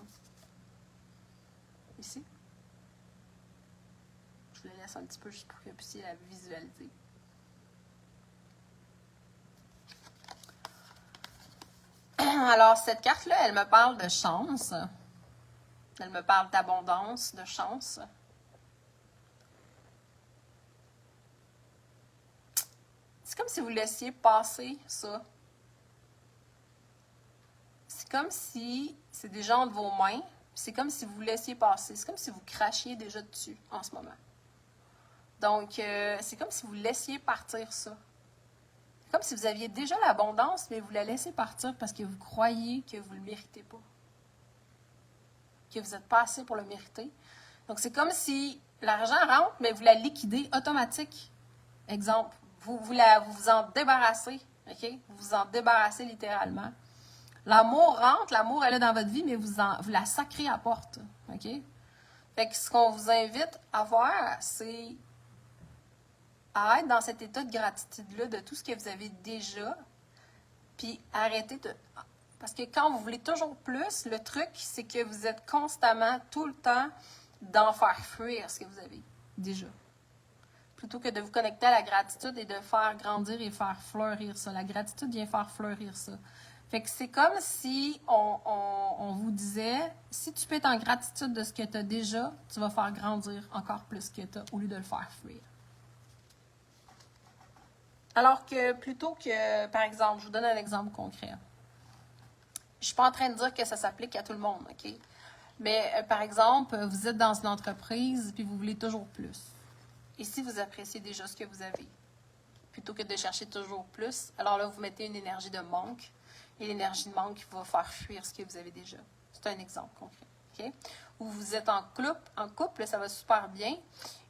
S1: Ici. Je vous la laisse un petit peu juste pour que vous puissiez la visualiser. Alors, cette carte-là, elle me parle de chance. Elle me parle d'abondance, de chance. C'est comme si vous laissiez passer ça. C'est comme si c'est déjà entre vos mains. C'est comme si vous laissiez passer. C'est comme si vous crachiez déjà dessus en ce moment. Donc, c'est comme si vous laissiez partir ça. C'est comme si vous aviez déjà l'abondance, mais vous la laissez partir parce que vous croyez que vous ne le méritez pas. Que vous n'êtes pas assez pour le mériter. Donc, c'est comme si l'argent rentre, mais vous la liquidez automatique. Exemple, vous vous en débarrassez. OK? Vous vous en débarrassez littéralement. L'amour rentre, l'amour est là dans votre vie, mais vous la sacrez à porte. OK? Fait que ce qu'on vous invite à faire, c'est à être dans cet état de gratitude-là de tout ce que vous avez déjà, puis arrêtez de... Parce que quand vous voulez toujours plus, le truc, c'est que vous êtes constamment, tout le temps, d'en faire fuir ce que vous avez déjà. Plutôt que de vous connecter à la gratitude et de faire grandir et faire fleurir ça. La gratitude vient faire fleurir ça. Fait que c'est comme si on vous disait, si tu peux être en gratitude de ce que tu as déjà, tu vas faire grandir encore plus que tu as au lieu de le faire fuir. Alors que plutôt que, par exemple, je vous donne un exemple concret. Je ne suis pas en train de dire que ça s'applique à tout le monde, OK? Mais par exemple, vous êtes dans une entreprise puis vous voulez toujours plus. Et si vous appréciez déjà ce que vous avez, plutôt que de chercher toujours plus, alors là, vous mettez une énergie de manque. Et l'énergie de manque va faire fuir ce que vous avez déjà. C'est un exemple concret. Okay? Ou vous êtes en couple, ça va super bien.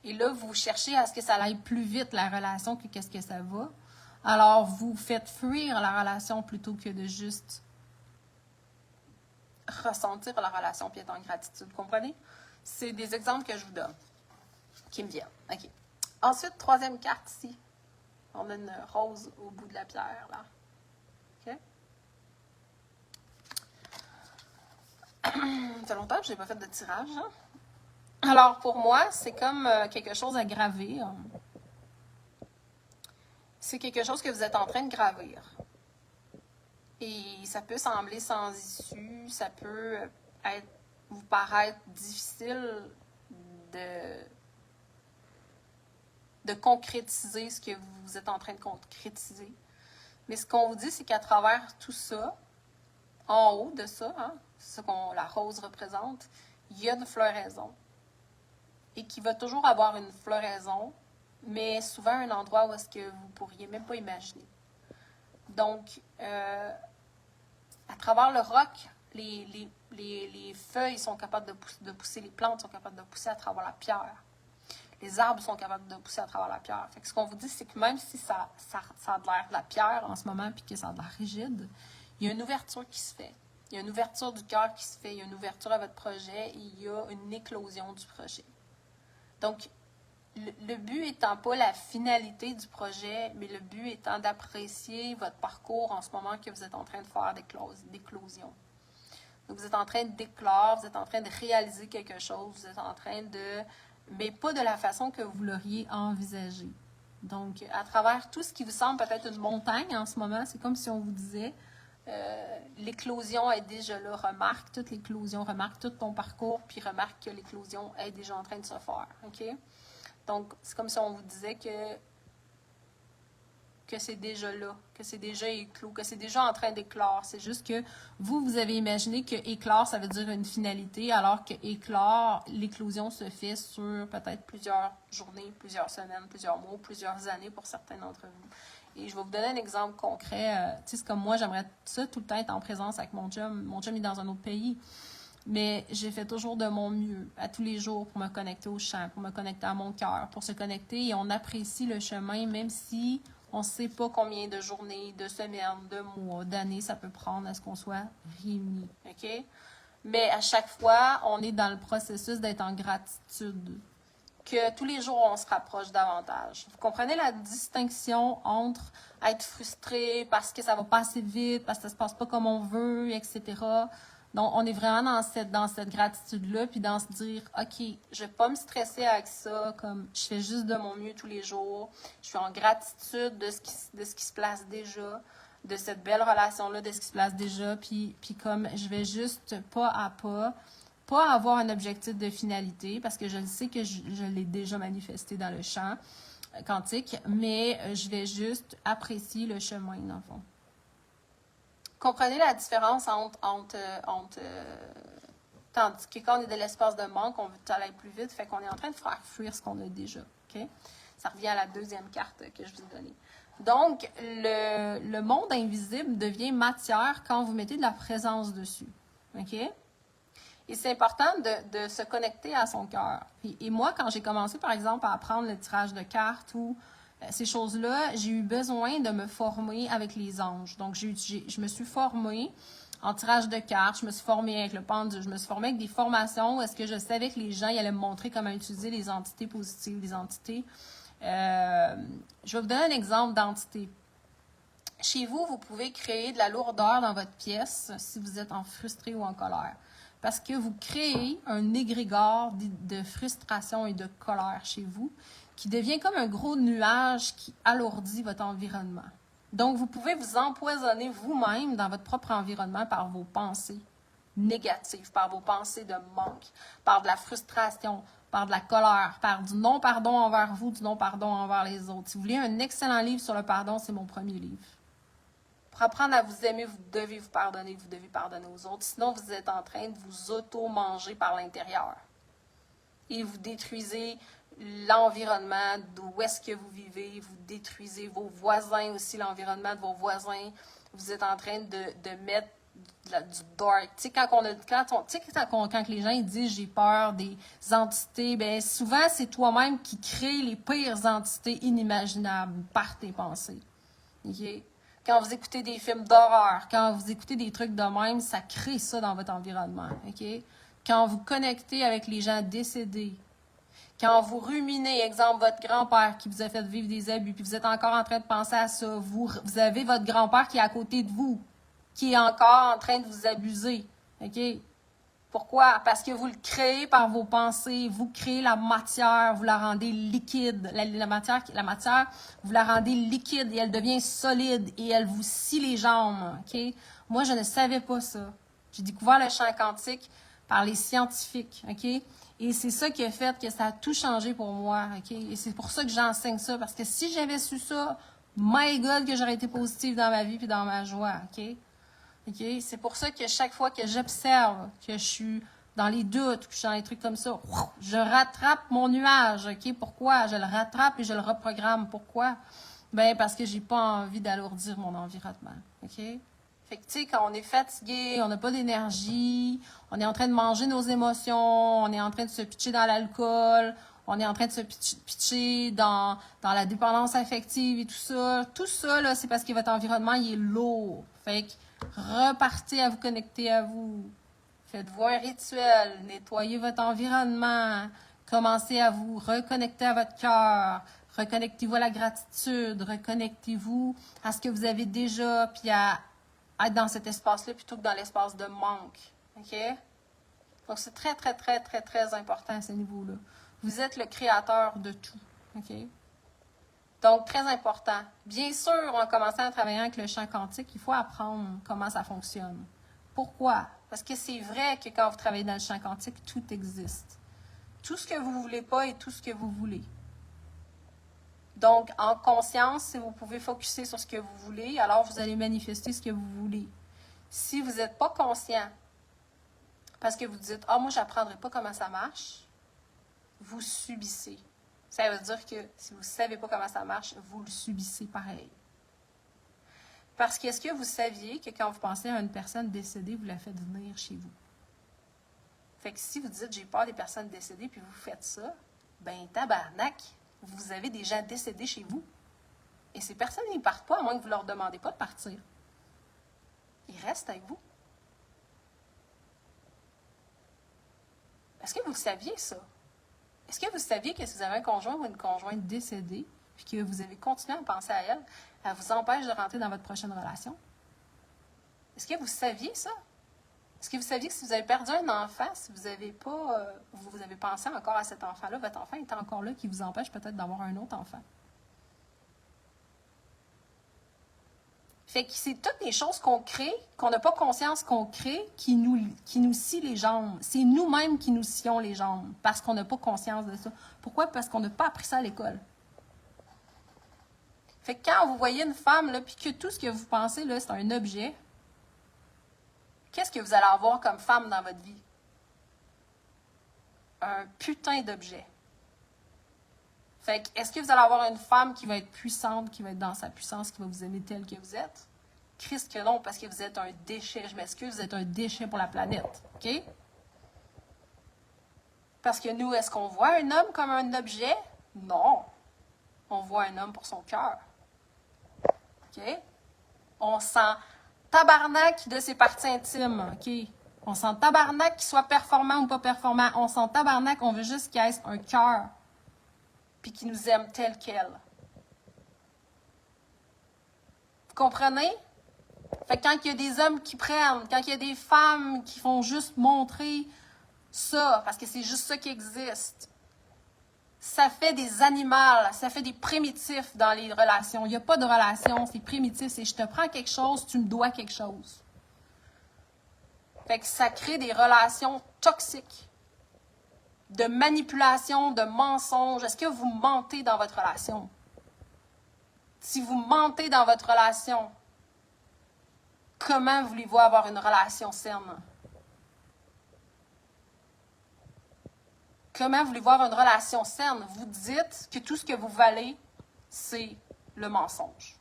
S1: Et là, vous cherchez à ce que ça aille plus vite, la relation, que qu'est-ce que ça va. Alors, vous faites fuir la relation plutôt que de juste ressentir la relation et être en gratitude. Vous comprenez? C'est des exemples que je vous donne qui me viennent. OK. Ensuite, troisième carte ici. On a une rose au bout de la pierre, là. OK? Ça fait longtemps que je n'ai pas fait de tirage. Hein? Alors, pour moi, c'est comme quelque chose à gravir. C'est quelque chose que vous êtes en train de gravir. Et ça peut sembler sans issue, ça peut vous paraître difficile de concrétiser ce que vous êtes en train de concrétiser. Mais ce qu'on vous dit, c'est qu'à travers tout ça, en haut de ça, hein, c'est ce que la rose représente, il y a une floraison. Et qui va toujours avoir une floraison, mais souvent un endroit où est-ce que vous ne pourriez même pas imaginer. Donc, à travers le roc, les feuilles sont capables de pousser, les plantes sont capables de pousser à travers la pierre. Les arbres sont capables de pousser à travers la pierre. Fait que ce qu'on vous dit, c'est que même si ça a l'air de la pierre en ce moment, puis que ça a l'air rigide, il y a une ouverture qui se fait. Il y a une ouverture du cœur qui se fait, il y a une ouverture à votre projet et il y a une éclosion du projet. Donc, le but étant pas la finalité du projet, mais le but étant d'apprécier votre parcours en ce moment que vous êtes en train de faire d'éclosion. Donc, vous êtes en train d'éclore, vous êtes en train de réaliser quelque chose, vous êtes en train de... mais pas de la façon que vous l'auriez envisagé. Donc, à travers tout ce qui vous semble peut-être une montagne en ce moment, c'est comme si on vous disait l'éclosion est déjà là, remarque toute l'éclosion, remarque tout ton parcours, puis remarque que l'éclosion est déjà en train de se faire. OK? Donc, c'est comme si on vous disait que c'est déjà là, que c'est déjà éclos, que c'est déjà en train d'éclore. C'est juste que vous avez imaginé que éclore, ça veut dire une finalité, alors que éclore, l'éclosion se fait sur peut-être plusieurs journées, plusieurs semaines, plusieurs mois, plusieurs années pour certains d'entre vous. Et je vais vous donner un exemple concret. Tu sais, c'est comme moi, j'aimerais ça tout le temps être en présence avec mon chum. Mon chum est dans un autre pays. Mais j'ai fait toujours de mon mieux, à tous les jours, pour me connecter au chant, pour me connecter à mon cœur, pour se connecter. Et on apprécie le chemin, même si on ne sait pas combien de journées, de semaines, de mois, d'années ça peut prendre à ce qu'on soit réunis. OK? Mais à chaque fois, on est dans le processus d'être en gratitude. Que tous les jours, on se rapproche davantage. Vous comprenez la distinction entre être frustré parce que ça va pas assez vite, parce que ça se passe pas comme on veut, etc. Donc, on est vraiment dans cette gratitude-là, puis dans se dire, OK, je vais pas me stresser avec ça, comme je fais juste de mon mieux tous les jours. Je suis en gratitude de ce qui se place déjà, de cette belle relation-là, de ce qui se place déjà, puis comme je vais juste pas à pas avoir un objectif de finalité, parce que je le sais que je l'ai déjà manifesté dans le champ quantique, mais je vais juste apprécier le chemin, dans le fond. Comprenez la différence tandis que quand on est de l'espace de manque, on veut tout aller plus vite, fait qu'on est en train de faire fuir ce qu'on a déjà. OK? Ça revient à la deuxième carte que je vous ai donnée. Donc, le monde invisible devient matière quand vous mettez de la présence dessus. OK? Et c'est important de se connecter à son cœur. Et moi, quand j'ai commencé, par exemple, à apprendre le tirage de cartes ou ces choses-là, j'ai eu besoin de me former avec les anges. Donc, je me suis formée en tirage de cartes, je me suis formée avec le pendule, je me suis formée avec des formations où est-ce que je savais que les gens ils allaient me montrer comment utiliser les entités positives, les entités. Je vais vous donner un exemple d'entité. Chez vous, vous pouvez créer de la lourdeur dans votre pièce si vous êtes en frustré ou en colère. Parce que vous créez un égrégore de frustration et de colère chez vous qui devient comme un gros nuage qui alourdit votre environnement. Donc, vous pouvez vous empoisonner vous-même dans votre propre environnement par vos pensées négatives, par vos pensées de manque, par de la frustration, par de la colère, par du non-pardon envers vous, du non-pardon envers les autres. Si vous voulez un excellent livre sur le pardon, c'est mon premier livre. Pour apprendre à vous aimer, vous devez vous pardonner aux autres. Sinon, vous êtes en train de vous auto-manger par l'intérieur. Et vous détruisez l'environnement d'où est-ce que vous vivez. Vous détruisez vos voisins aussi, l'environnement de vos voisins. Vous êtes en train de mettre du dark. Tu sais, quand les gens ils disent « j'ai peur des entités », bien souvent, c'est toi-même qui crée les pires entités inimaginables par tes pensées. OK? Quand vous écoutez des films d'horreur, quand vous écoutez des trucs de même, ça crée ça dans votre environnement. OK? Quand vous connectez avec les gens décédés, quand vous ruminez, exemple, votre grand-père qui vous a fait vivre des abus, puis vous êtes encore en train de penser à ça, vous avez votre grand-père qui est à côté de vous, qui est encore en train de vous abuser. OK? Pourquoi? Parce que vous le créez par vos pensées, vous créez la matière, vous la rendez liquide. La matière, vous la rendez liquide et elle devient solide et elle vous scie les jambes. OK? Moi, je ne savais pas ça. J'ai découvert le champ quantique par les scientifiques. OK? Et c'est ça qui a fait que ça a tout changé pour moi. OK? Et c'est pour ça que j'enseigne ça. Parce que si j'avais su ça, my God, que j'aurais été positive dans ma vie et dans ma joie. OK? Okay? C'est pour ça que chaque fois que j'observe que je suis dans les doutes, que je suis dans les trucs comme ça, je rattrape mon nuage. Okay? Pourquoi? Je le rattrape et je le reprogramme. Pourquoi? Ben parce que j'ai pas envie d'alourdir mon environnement. Okay? Fait que, tu sais, quand on est fatigué, on n'a pas d'énergie, on est en train de manger nos émotions, on est en train de se pitcher dans l'alcool, on est en train de se pitcher dans la dépendance affective et tout ça. Tout ça, là, c'est parce que votre environnement, il est lourd. Fait que Repartez à vous connecter à vous. Faites-vous un rituel, nettoyez votre environnement, commencez à vous reconnecter à votre cœur, reconnectez-vous à la gratitude, reconnectez-vous à ce que vous avez déjà, puis à être dans cet espace-là plutôt que dans l'espace de manque. OK? Donc, c'est très, très, très, très, très important à ce niveau-là. Vous êtes le créateur de tout. OK? Donc, très important. Bien sûr, en commençant à travailler avec le champ quantique, il faut apprendre comment ça fonctionne. Pourquoi? Parce que c'est vrai que quand vous travaillez dans le champ quantique, tout existe. Tout ce que vous ne voulez pas et tout ce que vous voulez. Donc, en conscience, si vous pouvez focuser sur ce que vous voulez, alors vous allez manifester ce que vous voulez. Si vous n'êtes pas conscient, parce que vous dites « Ah, moi, je n'apprendrai pas comment ça marche », vous subissez. Ça veut dire que si vous ne savez pas comment ça marche, vous le subissez pareil. Parce que est-ce que vous saviez que quand vous pensez à une personne décédée, vous la faites venir chez vous? Fait que si vous dites « J'ai peur des personnes décédées » puis vous faites ça, ben tabarnak, vous avez des gens décédés chez vous. Et ces personnes, ils ne partent pas à moins que vous ne leur demandez pas de partir. Ils restent avec vous. Est-ce que vous le saviez, ça? Est-ce que vous saviez que si vous avez un conjoint ou une conjointe décédée, puis que vous avez continué à penser à elle vous empêche de rentrer dans votre prochaine relation? Est-ce que vous saviez ça? Est-ce que vous saviez que si vous avez perdu un enfant, si vous n'avez pas, vous avez pensé encore à cet enfant-là, votre enfant est encore là, qui vous empêche peut-être d'avoir un autre enfant? Fait que c'est toutes les choses qu'on crée, qu'on n'a pas conscience qu'on crée, qui nous scient les jambes. C'est nous-mêmes qui nous scions les jambes, parce qu'on n'a pas conscience de ça. Pourquoi? Parce qu'on n'a pas appris ça à l'école. Fait que quand vous voyez une femme, là, puis que tout ce que vous pensez, là, c'est un objet, qu'est-ce que vous allez avoir comme femme dans votre vie? Un putain d'objet. Fait que, est-ce que vous allez avoir une femme qui va être puissante, qui va être dans sa puissance, qui va vous aimer telle que vous êtes? Christ que non, parce que vous êtes un déchet. Je m'excuse, vous êtes un déchet pour la planète. OK? Parce que nous, est-ce qu'on voit un homme comme un objet? Non. On voit un homme pour son cœur. OK? On sent tabarnak de ses parties intimes. OK? On sent tabarnak qu'il soit performant ou pas performant. On sent tabarnak, on veut juste qu'il ait un cœur. Puis qu'il nous aime tel quel. Vous comprenez? Fait que quand il y a des hommes qui prennent, quand il y a des femmes qui font juste montrer ça, parce que c'est juste ça qui existe, ça fait des animaux, ça fait des primitifs dans les relations. Il n'y a pas de relation, c'est primitif, c'est je te prends quelque chose, tu me dois quelque chose. Fait que ça crée des relations toxiques, de manipulation, de mensonges. Est-ce que vous mentez dans votre relation? Si vous mentez dans votre relation, comment voulez-vous avoir une relation saine? Comment voulez-vous avoir une relation saine? Vous dites que tout ce que vous valez, c'est le mensonge.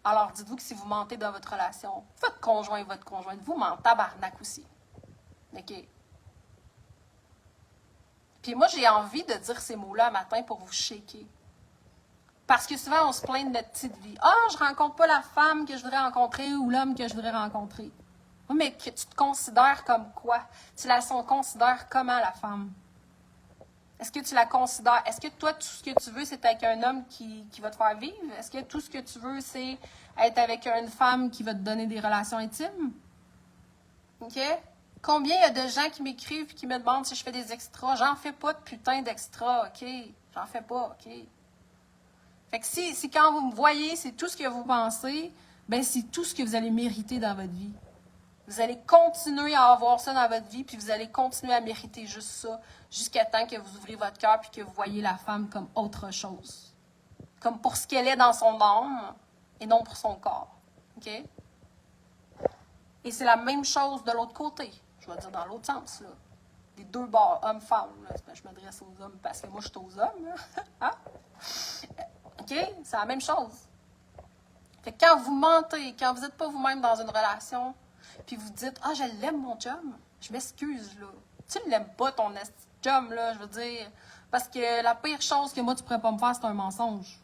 S1: Alors, dites-vous que si vous mentez dans votre relation, votre conjoint et votre conjointe, vous mentez tabarnak aussi. OK? Puis moi, j'ai envie de dire ces mots-là matin pour vous shaker. Parce que souvent, on se plaint de notre petite vie. « Ah, je rencontre pas la femme que je voudrais rencontrer ou l'homme que je voudrais rencontrer. » Oui, mais que tu te considères comme quoi? Tu la considères comment, la femme? Est-ce que tu la considères? Est-ce que toi, tout ce que tu veux, c'est avec un homme qui va te faire vivre? Est-ce que tout ce que tu veux, c'est être avec une femme qui va te donner des relations intimes? OK? Combien il y a de gens qui m'écrivent et qui me demandent si je fais des extras? J'en fais pas de putain d'extras, OK? J'en fais pas, OK? Fait que si quand vous me voyez, c'est tout ce que vous pensez, ben c'est tout ce que vous allez mériter dans votre vie. Vous allez continuer à avoir ça dans votre vie, puis vous allez continuer à mériter juste ça, jusqu'à temps que vous ouvrez votre cœur puis que vous voyez la femme comme autre chose. Comme pour ce qu'elle est dans son âme, et non pour son corps. OK? Et c'est la même chose de l'autre côté. Je vais dire dans l'autre sens, là. Des deux bords, hommes-femmes. Je m'adresse aux hommes parce que moi, je suis aux hommes. Hein? OK? C'est la même chose. Fait que quand vous mentez, quand vous n'êtes pas vous-même dans une relation, puis vous dites « Ah, je l'aime, mon chum. » Je m'excuse, là. Tu ne l'aimes pas, ton chum, là, je veux dire. Parce que la pire chose que moi, tu ne pourrais pas me faire, c'est un mensonge.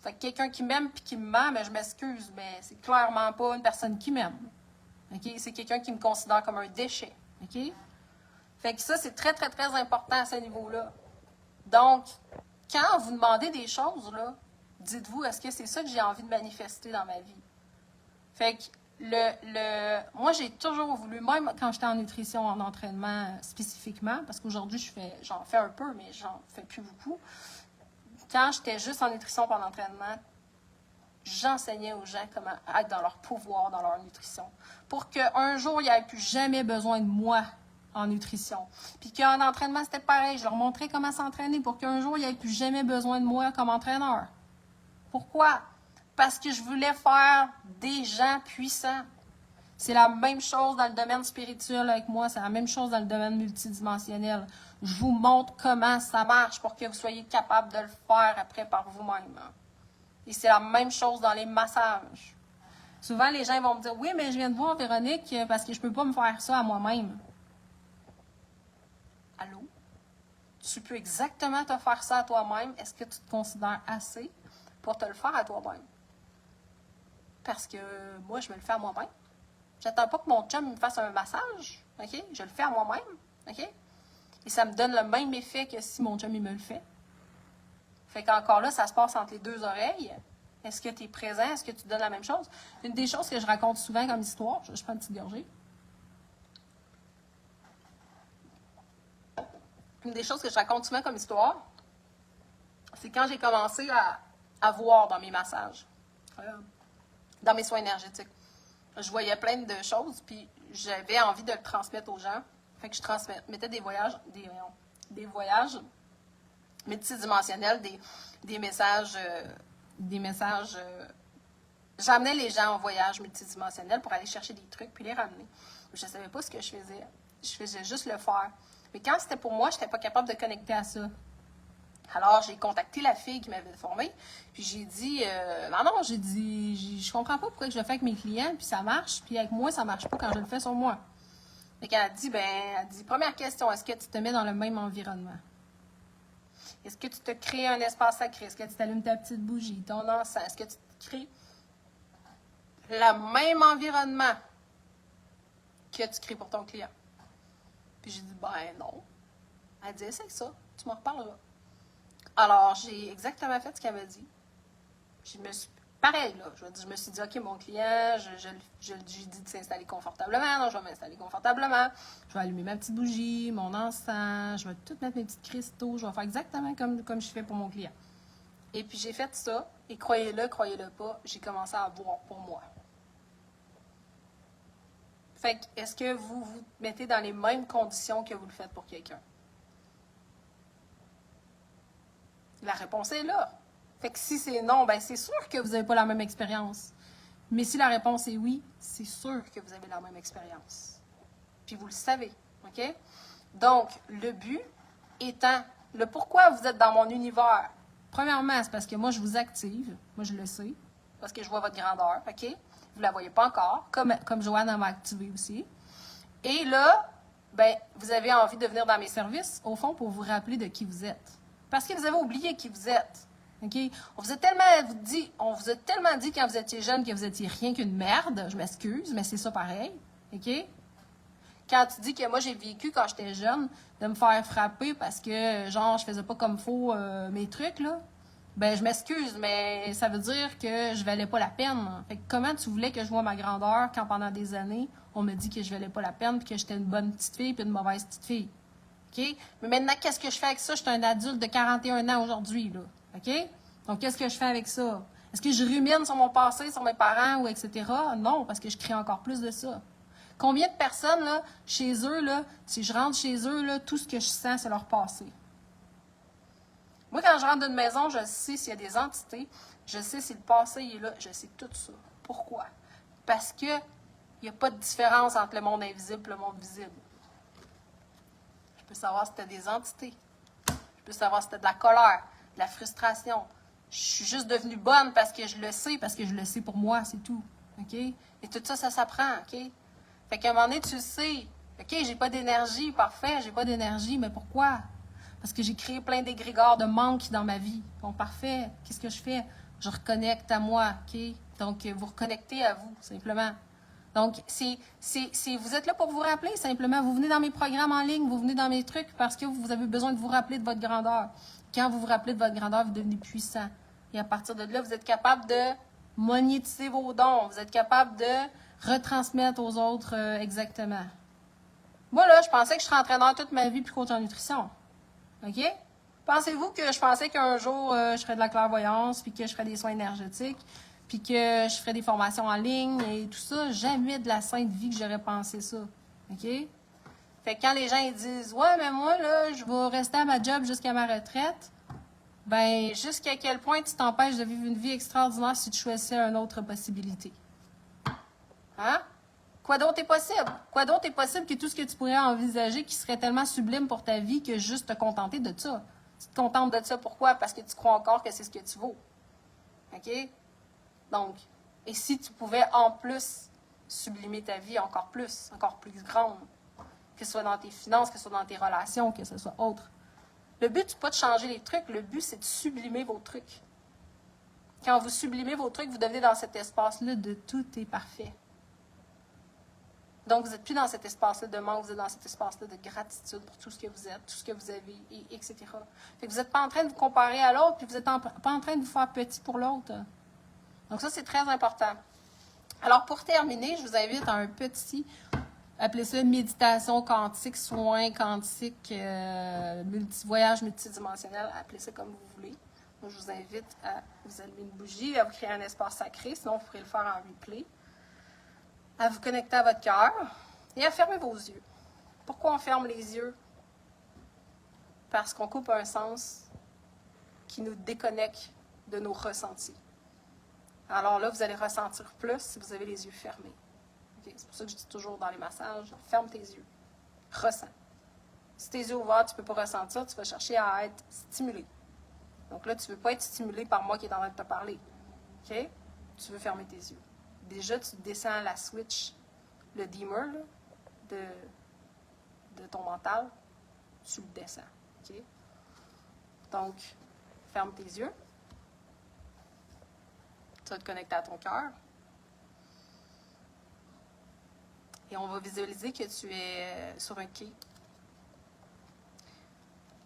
S1: Fait que quelqu'un qui m'aime puis qui me ment, mais je m'excuse, mais c'est clairement pas une personne qui m'aime. OK? C'est quelqu'un qui me considère comme un déchet. OK? Fait que ça, c'est très, très, très important à ce niveau-là. Donc, quand vous demandez des choses, là, dites-vous, est-ce que c'est ça que j'ai envie de manifester dans ma vie? Fait que moi, j'ai toujours voulu, même quand j'étais en nutrition, en entraînement spécifiquement, parce qu'aujourd'hui, j'en fais un peu, mais j'en fais plus beaucoup. Quand j'étais juste en nutrition pour l'entraînement, j'enseignais aux gens comment être dans leur pouvoir, dans leur nutrition. Pour qu'un jour, il n'y ait plus jamais besoin de moi en nutrition. Puis qu'en entraînement, c'était pareil. Je leur montrais comment s'entraîner pour qu'un jour, il n'y ait plus jamais besoin de moi comme entraîneur. Pourquoi? Parce que je voulais faire des gens puissants. C'est la même chose dans le domaine spirituel avec moi, c'est la même chose dans le domaine multidimensionnel. Je vous montre comment ça marche pour que vous soyez capable de le faire après par vous-même. Et c'est la même chose dans les massages. Souvent, les gens vont me dire « Oui, mais je viens de voir Véronique parce que je ne peux pas me faire ça à moi-même. » Allô? Tu peux exactement te faire ça à toi-même. Est-ce que tu te considères assez pour te le faire à toi-même? Parce que moi, je me le fais à moi-même. J'attends pas que mon chum me fasse un massage, OK? Je le fais à moi-même, OK? Et ça me donne le même effet que si mon chum, il me le fait. Fait qu'encore là, ça se passe entre les deux oreilles. Est-ce que tu es présent? Est-ce que tu donnes la même chose? Une des choses que je raconte souvent comme histoire, je prends une petite gorgée. Une des choses que je raconte souvent comme histoire, c'est quand j'ai commencé à voir dans mes massages, dans mes soins énergétiques. Je voyais plein de choses, puis j'avais envie de le transmettre aux gens. Fait que je transmettais des voyages multidimensionnels, des messages. J'amenais les gens en voyage multidimensionnel pour aller chercher des trucs puis les ramener. Je ne savais pas ce que je faisais. Je faisais juste le faire. Mais quand c'était pour moi, je n'étais pas capable de connecter à ça. Alors, j'ai contacté la fille qui m'avait formée, puis j'ai dit, j'ai dit, je comprends pas pourquoi je le fais avec mes clients, puis ça marche, puis avec moi, ça marche pas quand je le fais sur moi. Fait qu'elle a dit, première question, est-ce que tu te mets dans le même environnement? Est-ce que tu te crées un espace sacré? Est-ce que tu t'allumes ta petite bougie, ton encens? Est-ce que tu te crées le même environnement que tu crées pour ton client? Puis j'ai dit, non. Elle dit, essaye ça, tu m'en reparleras. Alors, j'ai exactement fait ce qu'elle m'a dit. Pareil, là, je me suis dit, OK, mon client, je lui dis de s'installer confortablement. Donc, je vais m'installer confortablement. Je vais allumer ma petite bougie, mon encens, je vais tout mettre mes petits cristaux. Je vais faire exactement comme je fais pour mon client. Et puis, j'ai fait ça. Et croyez-le pas, j'ai commencé à voir pour moi. Fait que, est-ce que vous vous mettez dans les mêmes conditions que vous le faites pour quelqu'un? La réponse est là. Fait que si c'est non, c'est sûr que vous n'avez pas la même expérience. Mais si la réponse est oui, c'est sûr que vous avez la même expérience. Puis vous le savez, OK? Donc, le but étant, le pourquoi vous êtes dans mon univers. Premièrement, c'est parce que moi, je vous active. Moi, je le sais. Parce que je vois votre grandeur, OK? Vous ne la voyez pas encore, comme Joanne m'a activé aussi. Et là, vous avez envie de venir dans mes services, au fond, pour vous rappeler de qui vous êtes. Parce que vous avez oublié qui vous êtes. Okay? On vous a tellement dit quand vous étiez jeune que vous étiez rien qu'une merde. Je m'excuse, mais c'est ça pareil. Okay? Quand tu dis que moi, j'ai vécu quand j'étais jeune, de me faire frapper parce que, je faisais pas comme faut mes trucs, là, je m'excuse, mais ça veut dire que je valais pas la peine. Fait que comment tu voulais que je vois ma grandeur quand pendant des années, on me dit que je valais pas la peine puis que j'étais une bonne petite fille puis une mauvaise petite fille? OK? Mais maintenant, qu'est-ce que je fais avec ça? Je suis un adulte de 41 ans aujourd'hui, là. OK? Donc, qu'est-ce que je fais avec ça? Est-ce que je rumine sur mon passé, sur mes parents, ou etc.? Non, parce que je crée encore plus de ça. Combien de personnes, là, chez eux, là, si je rentre chez eux, là, tout ce que je sens, c'est leur passé. Moi, quand je rentre d'une maison, je sais s'il y a des entités, je sais si le passé est là, je sais tout ça. Pourquoi? Parce que il n'y a pas de différence entre le monde invisible et le monde visible. Je peux savoir si c'était des entités. Je peux savoir si c'était de la colère, de la frustration. Je suis juste devenue bonne parce que je le sais pour moi, c'est tout. OK? Et tout ça, ça s'apprend, OK? Fait qu'à un moment donné, tu le sais. OK, j'ai pas d'énergie, parfait, j'ai pas d'énergie, mais pourquoi? Parce que j'ai créé plein d'égrégores de manque dans ma vie. Bon, parfait, qu'est-ce que je fais? Je reconnecte à moi, OK? Donc, vous reconnectez à vous, simplement. Donc, vous êtes là pour vous rappeler, simplement. Vous venez dans mes programmes en ligne, vous venez dans mes trucs parce que vous avez besoin de vous rappeler de votre grandeur. Quand vous vous rappelez de votre grandeur, vous devenez puissant. Et à partir de là, vous êtes capable de monétiser vos dons. Vous êtes capable de retransmettre aux autres exactement. Moi, là, je pensais que je serais entraîneur toute ma vie puis coach en nutrition. OK? Pensez-vous que je pensais qu'un jour, je ferais de la clairvoyance, puis que je ferais des soins énergétiques, puis que je ferais des formations en ligne et tout ça? Jamais de la sainte vie que j'aurais pensé ça. OK? Fait que quand les gens ils disent « Ouais, mais moi, là, je vais rester à ma job jusqu'à ma retraite », ben, jusqu'à quel point tu t'empêches de vivre une vie extraordinaire si tu choisissais une autre possibilité? Hein? Quoi d'autre est possible? Quoi d'autre est possible que tout ce que tu pourrais envisager qui serait tellement sublime pour ta vie que juste te contenter de ça? Tu te contentes de ça, pourquoi? Parce que tu crois encore que c'est ce que tu vaux. OK? Donc, et si tu pouvais en plus sublimer ta vie encore plus grande, que ce soit dans tes finances, que ce soit dans tes relations, que ce soit autre. Le but, c'est pas de changer les trucs, le but, c'est de sublimer vos trucs. Quand vous sublimez vos trucs, vous devenez dans cet espace-là de tout est parfait. Donc, vous n'êtes plus dans cet espace-là de manque, vous êtes dans cet espace-là de gratitude pour tout ce que vous êtes, tout ce que vous avez, etc. Fait que vous n'êtes pas en train de vous comparer à l'autre, puis vous n'êtes pas en train de vous faire petit pour l'autre. Donc, ça, c'est très important. Alors, pour terminer, je vous invite à un petit, appelez ça méditation quantique, soin quantique, voyage multidimensionnel, appelez ça comme vous voulez. Donc, je vous invite à vous allumer une bougie, à vous créer un espace sacré, sinon vous pourrez le faire en replay. À vous connecter à votre cœur et à fermer vos yeux. Pourquoi on ferme les yeux? Parce qu'on coupe un sens qui nous déconnecte de nos ressentis. Alors là, vous allez ressentir plus si vous avez les yeux fermés. Okay? C'est pour ça que je dis toujours dans les massages, ferme tes yeux. Ressens. Si tes yeux ouverts, tu ne peux pas ressentir, tu vas chercher à être stimulé. Donc là, tu ne veux pas être stimulé par moi qui est en train de te parler. Okay? Tu veux fermer tes yeux. Déjà, tu descends la switch, le dimmer là, de ton mental, tu le descends. Okay? Donc, ferme tes yeux. Tu vas te connecter à ton cœur. Et on va visualiser que tu es sur un quai.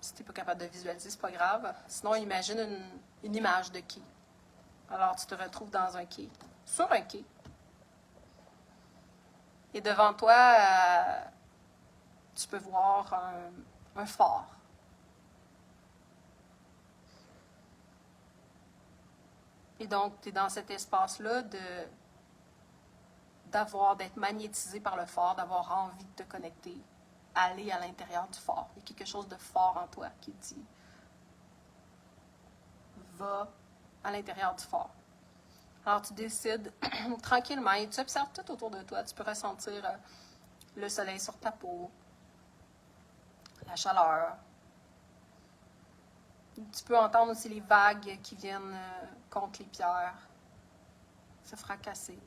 S1: Si tu n'es pas capable de visualiser, c'est pas grave. Sinon, imagine une image de quai. Alors, tu te retrouves dans un quai, sur un quai. Et devant toi, tu peux voir un phare. Et donc, tu es dans cet espace-là d'être magnétisé par le phare, d'avoir envie de te connecter, aller à l'intérieur du phare. Il y a quelque chose de fort en toi qui dit va à l'intérieur du phare. Alors, tu décides tranquillement et tu observes tout autour de toi. Tu peux ressentir le soleil sur ta peau, la chaleur. Tu peux entendre aussi les vagues qui viennent contre les pierres se fracasser,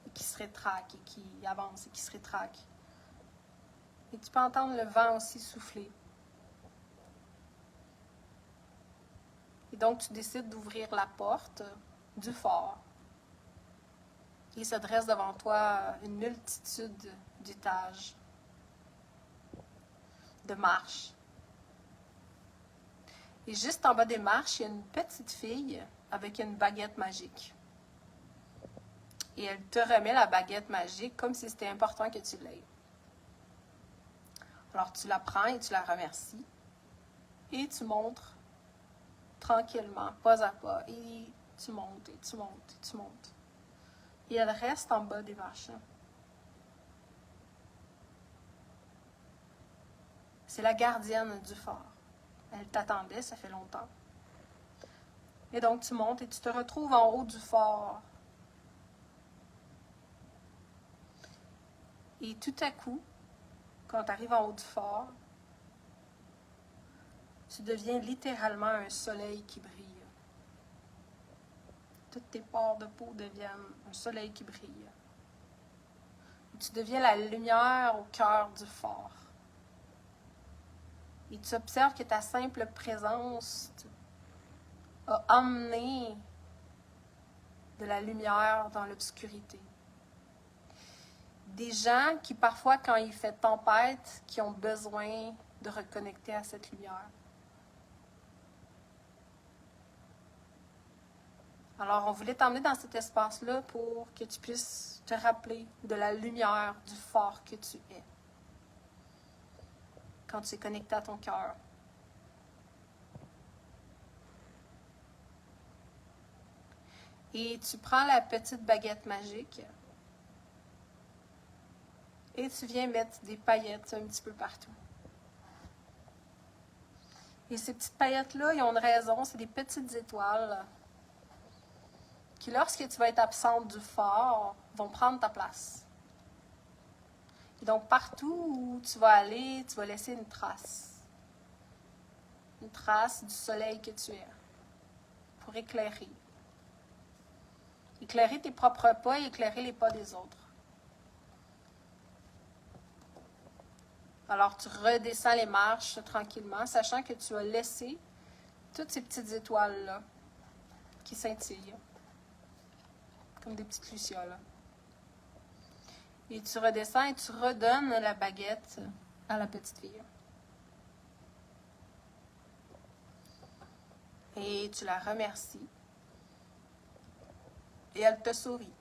S1: et qui se rétractent, et qui avancent, et qui se rétractent. Et tu peux entendre le vent aussi souffler. Et donc, tu décides d'ouvrir la porte du phare. Et il se dresse devant toi une multitude d'étages, de marches. Et juste en bas des marches, il y a une petite fille avec une baguette magique. Et elle te remet la baguette magique comme si c'était important que tu l'aies. Alors tu la prends et tu la remercies. Et tu montres tranquillement, pas à pas. Et tu montes, et tu montes, et tu montes. Et elle reste en bas des marches. C'est la gardienne du phare. Elle t'attendait, ça fait longtemps. Et donc, tu montes et tu te retrouves en haut du phare. Et tout à coup, quand tu arrives en haut du phare, tu deviens littéralement un soleil qui brille. Toutes tes pores de peau deviennent un soleil qui brille. Et tu deviens la lumière au cœur du phare. Et tu observes que ta simple présence a emmené de la lumière dans l'obscurité. Des gens qui, parfois, quand il fait tempête, qui ont besoin de reconnecter à cette lumière. Alors, on voulait t'emmener dans cet espace-là pour que tu puisses te rappeler de la lumière, du phare que tu es. Quand tu es connecté à ton cœur. Et tu prends la petite baguette magique et tu viens mettre des paillettes un petit peu partout. Et ces petites paillettes-là, ils ont une raison, c'est des petites étoiles qui, lorsque tu vas être absente du phare, vont prendre ta place. Et donc, partout où tu vas aller, tu vas laisser une trace. Une trace du soleil que tu es, pour éclairer. Éclairer tes propres pas et éclairer les pas des autres. Alors, tu redescends les marches tranquillement, sachant que tu as laissé toutes ces petites étoiles-là qui scintillent, comme des petites lucioles. Et tu redescends et tu redonnes la baguette à la petite fille. Et tu la remercies. Et elle te sourit.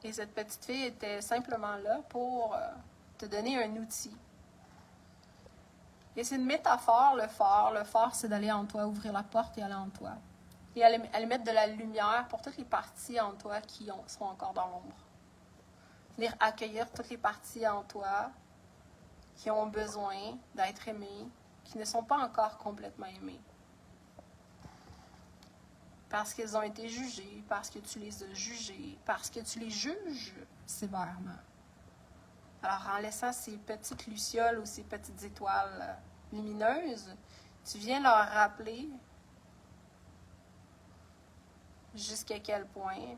S1: Et cette petite fille était simplement là pour te donner un outil. Et c'est une métaphore, le phare. Le phare, c'est d'aller en toi, ouvrir la porte et aller en toi. Et aller mettre de la lumière pour toutes les parties en toi qui sont encore dans l'ombre. Venir accueillir toutes les parties en toi qui ont besoin d'être aimées, qui ne sont pas encore complètement aimées. Parce qu'elles ont été jugées, parce que tu les as jugées, parce que tu les juges sévèrement. Alors, en laissant ces petites lucioles ou ces petites étoiles lumineuses, tu viens leur rappeler jusqu'à quel point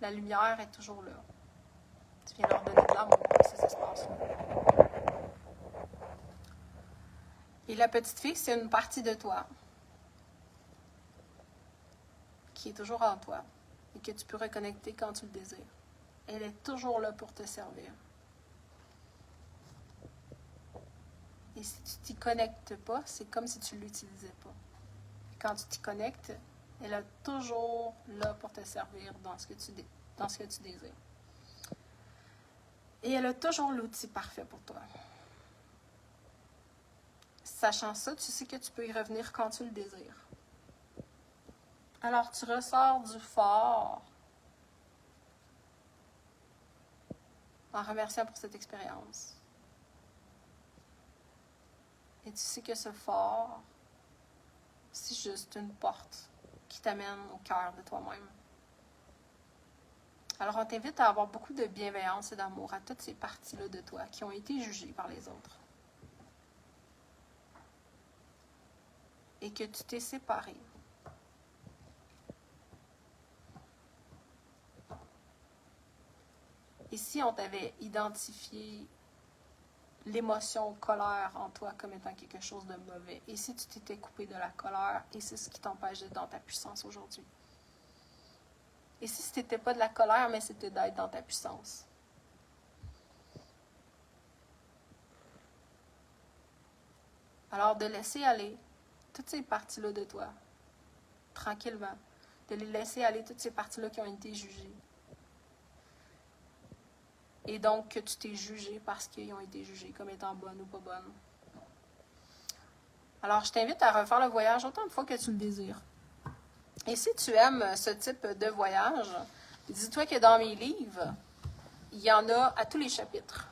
S1: la lumière est toujours là. Tu viens leur donner de l'amour dans ces espaces-là. Et la petite fille, c'est une partie de toi qui est toujours en toi et que tu peux reconnecter quand tu le désires. Elle est toujours là pour te servir. Et si tu t'y connectes pas, c'est comme si tu ne l'utilisais pas. Quand tu t'y connectes, elle est toujours là pour te servir dans ce que tu désires. Et elle a toujours l'outil parfait pour toi. Sachant ça, tu sais que tu peux y revenir quand tu le désires. Alors, tu ressors du phare en remerciant pour cette expérience. Et tu sais que ce phare, c'est juste une porte qui t'amène au cœur de toi-même. Alors, on t'invite à avoir beaucoup de bienveillance et d'amour à toutes ces parties-là de toi qui ont été jugées par les autres. Et que tu t'es séparé. Et si on t'avait identifié l'émotion colère en toi comme étant quelque chose de mauvais, et si tu t'étais coupé de la colère, et c'est ce qui t'empêche d'être dans ta puissance aujourd'hui. Et si ce n'était pas de la colère, mais c'était d'être dans ta puissance. Alors, de laisser aller toutes ces parties-là de toi, tranquillement, de les laisser aller toutes ces parties-là qui ont été jugées. Et donc, que tu t'es jugé parce qu'ils ont été jugés comme étant bonnes ou pas bonnes. Alors, je t'invite à refaire le voyage autant de fois que tu le désires. Et si tu aimes ce type de voyage, dis-toi que dans mes livres, il y en a à tous les chapitres.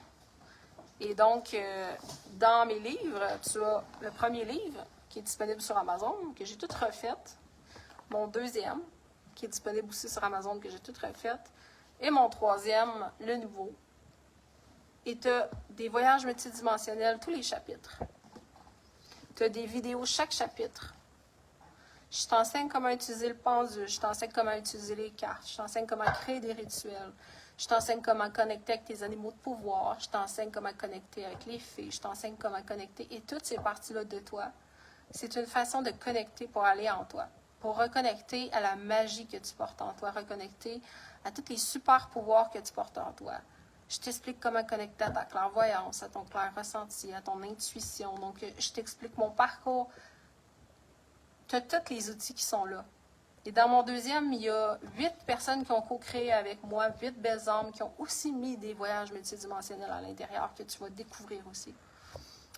S1: Et donc, dans mes livres, tu as le premier livre qui est disponible sur Amazon, que j'ai tout refait. Mon deuxième, qui est disponible aussi sur Amazon, que j'ai tout refait. Et mon troisième, le nouveau. Et tu as des voyages multidimensionnels, tous les chapitres. Tu as des vidéos chaque chapitre. Je t'enseigne comment utiliser le pendule, je t'enseigne comment utiliser les cartes, je t'enseigne comment créer des rituels, je t'enseigne comment connecter avec tes animaux de pouvoir, je t'enseigne comment connecter avec les fées, je t'enseigne comment connecter. Et toutes ces parties-là de toi c'est une façon de connecter pour aller en toi, pour reconnecter à la magie que tu portes en toi, reconnecter à tous les super pouvoirs que tu portes en toi. Je t'explique comment connecter à ta clairvoyance, à ton clair ressenti, à ton intuition. Donc, je t'explique mon parcours. Tu as tous les outils qui sont là. Et dans mon deuxième, il y a 8 personnes qui ont co-créé avec moi, 8 belles âmes qui ont aussi mis des voyages multidimensionnels à l'intérieur que tu vas découvrir aussi.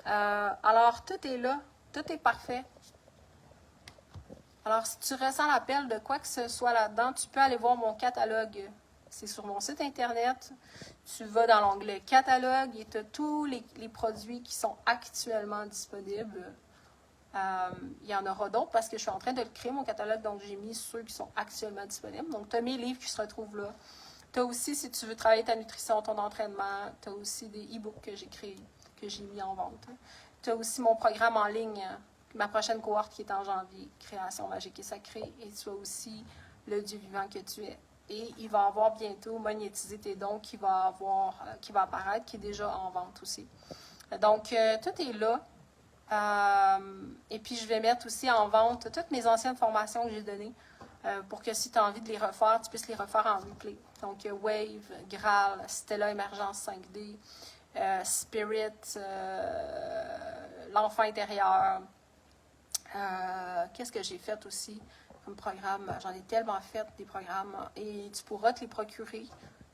S1: Alors, tout est là, tout est parfait. Alors, si tu ressens l'appel de quoi que ce soit là-dedans, tu peux aller voir mon catalogue. C'est sur mon site internet. Tu vas dans l'onglet catalogue et tu as tous les produits qui sont actuellement disponibles. Il y en aura d'autres parce que je suis en train de le créer, mon catalogue, donc j'ai mis ceux qui sont actuellement disponibles. Donc, tu as mes livres qui se retrouvent là. Tu as aussi, si tu veux travailler ta nutrition, ton entraînement, tu as aussi des e-books que j'ai créés, que j'ai mis en vente. Tu as aussi mon programme en ligne, ma prochaine cohorte qui est en janvier, Création magique et sacrée. Et tu as aussi le Dieu vivant que tu es. Et il va avoir bientôt Monétiser tes dons qui va apparaître, qui est déjà en vente aussi. Donc, tout est là. Et puis, je vais mettre aussi en vente toutes mes anciennes formations que j'ai données pour que si tu as envie de les refaire, tu puisses les refaire en replay. Donc, Wave, Graal, Stella Émergence 5D, Spirit, l'enfant intérieur. Qu'est-ce que j'ai fait aussi comme programme? J'en ai tellement fait des programmes et tu pourras te les procurer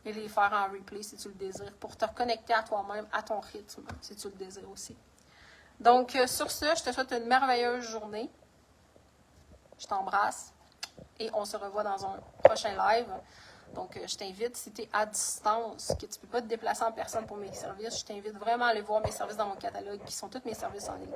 S1: et les faire en replay si tu le désires pour te reconnecter à toi-même, à ton rythme, si tu le désires aussi. Donc, sur ce, je te souhaite une merveilleuse journée. Je t'embrasse et on se revoit dans un prochain live. Donc, je t'invite, si tu es à distance, que tu ne peux pas te déplacer en personne pour mes services, je t'invite vraiment à aller voir mes services dans mon catalogue, qui sont tous mes services en ligne.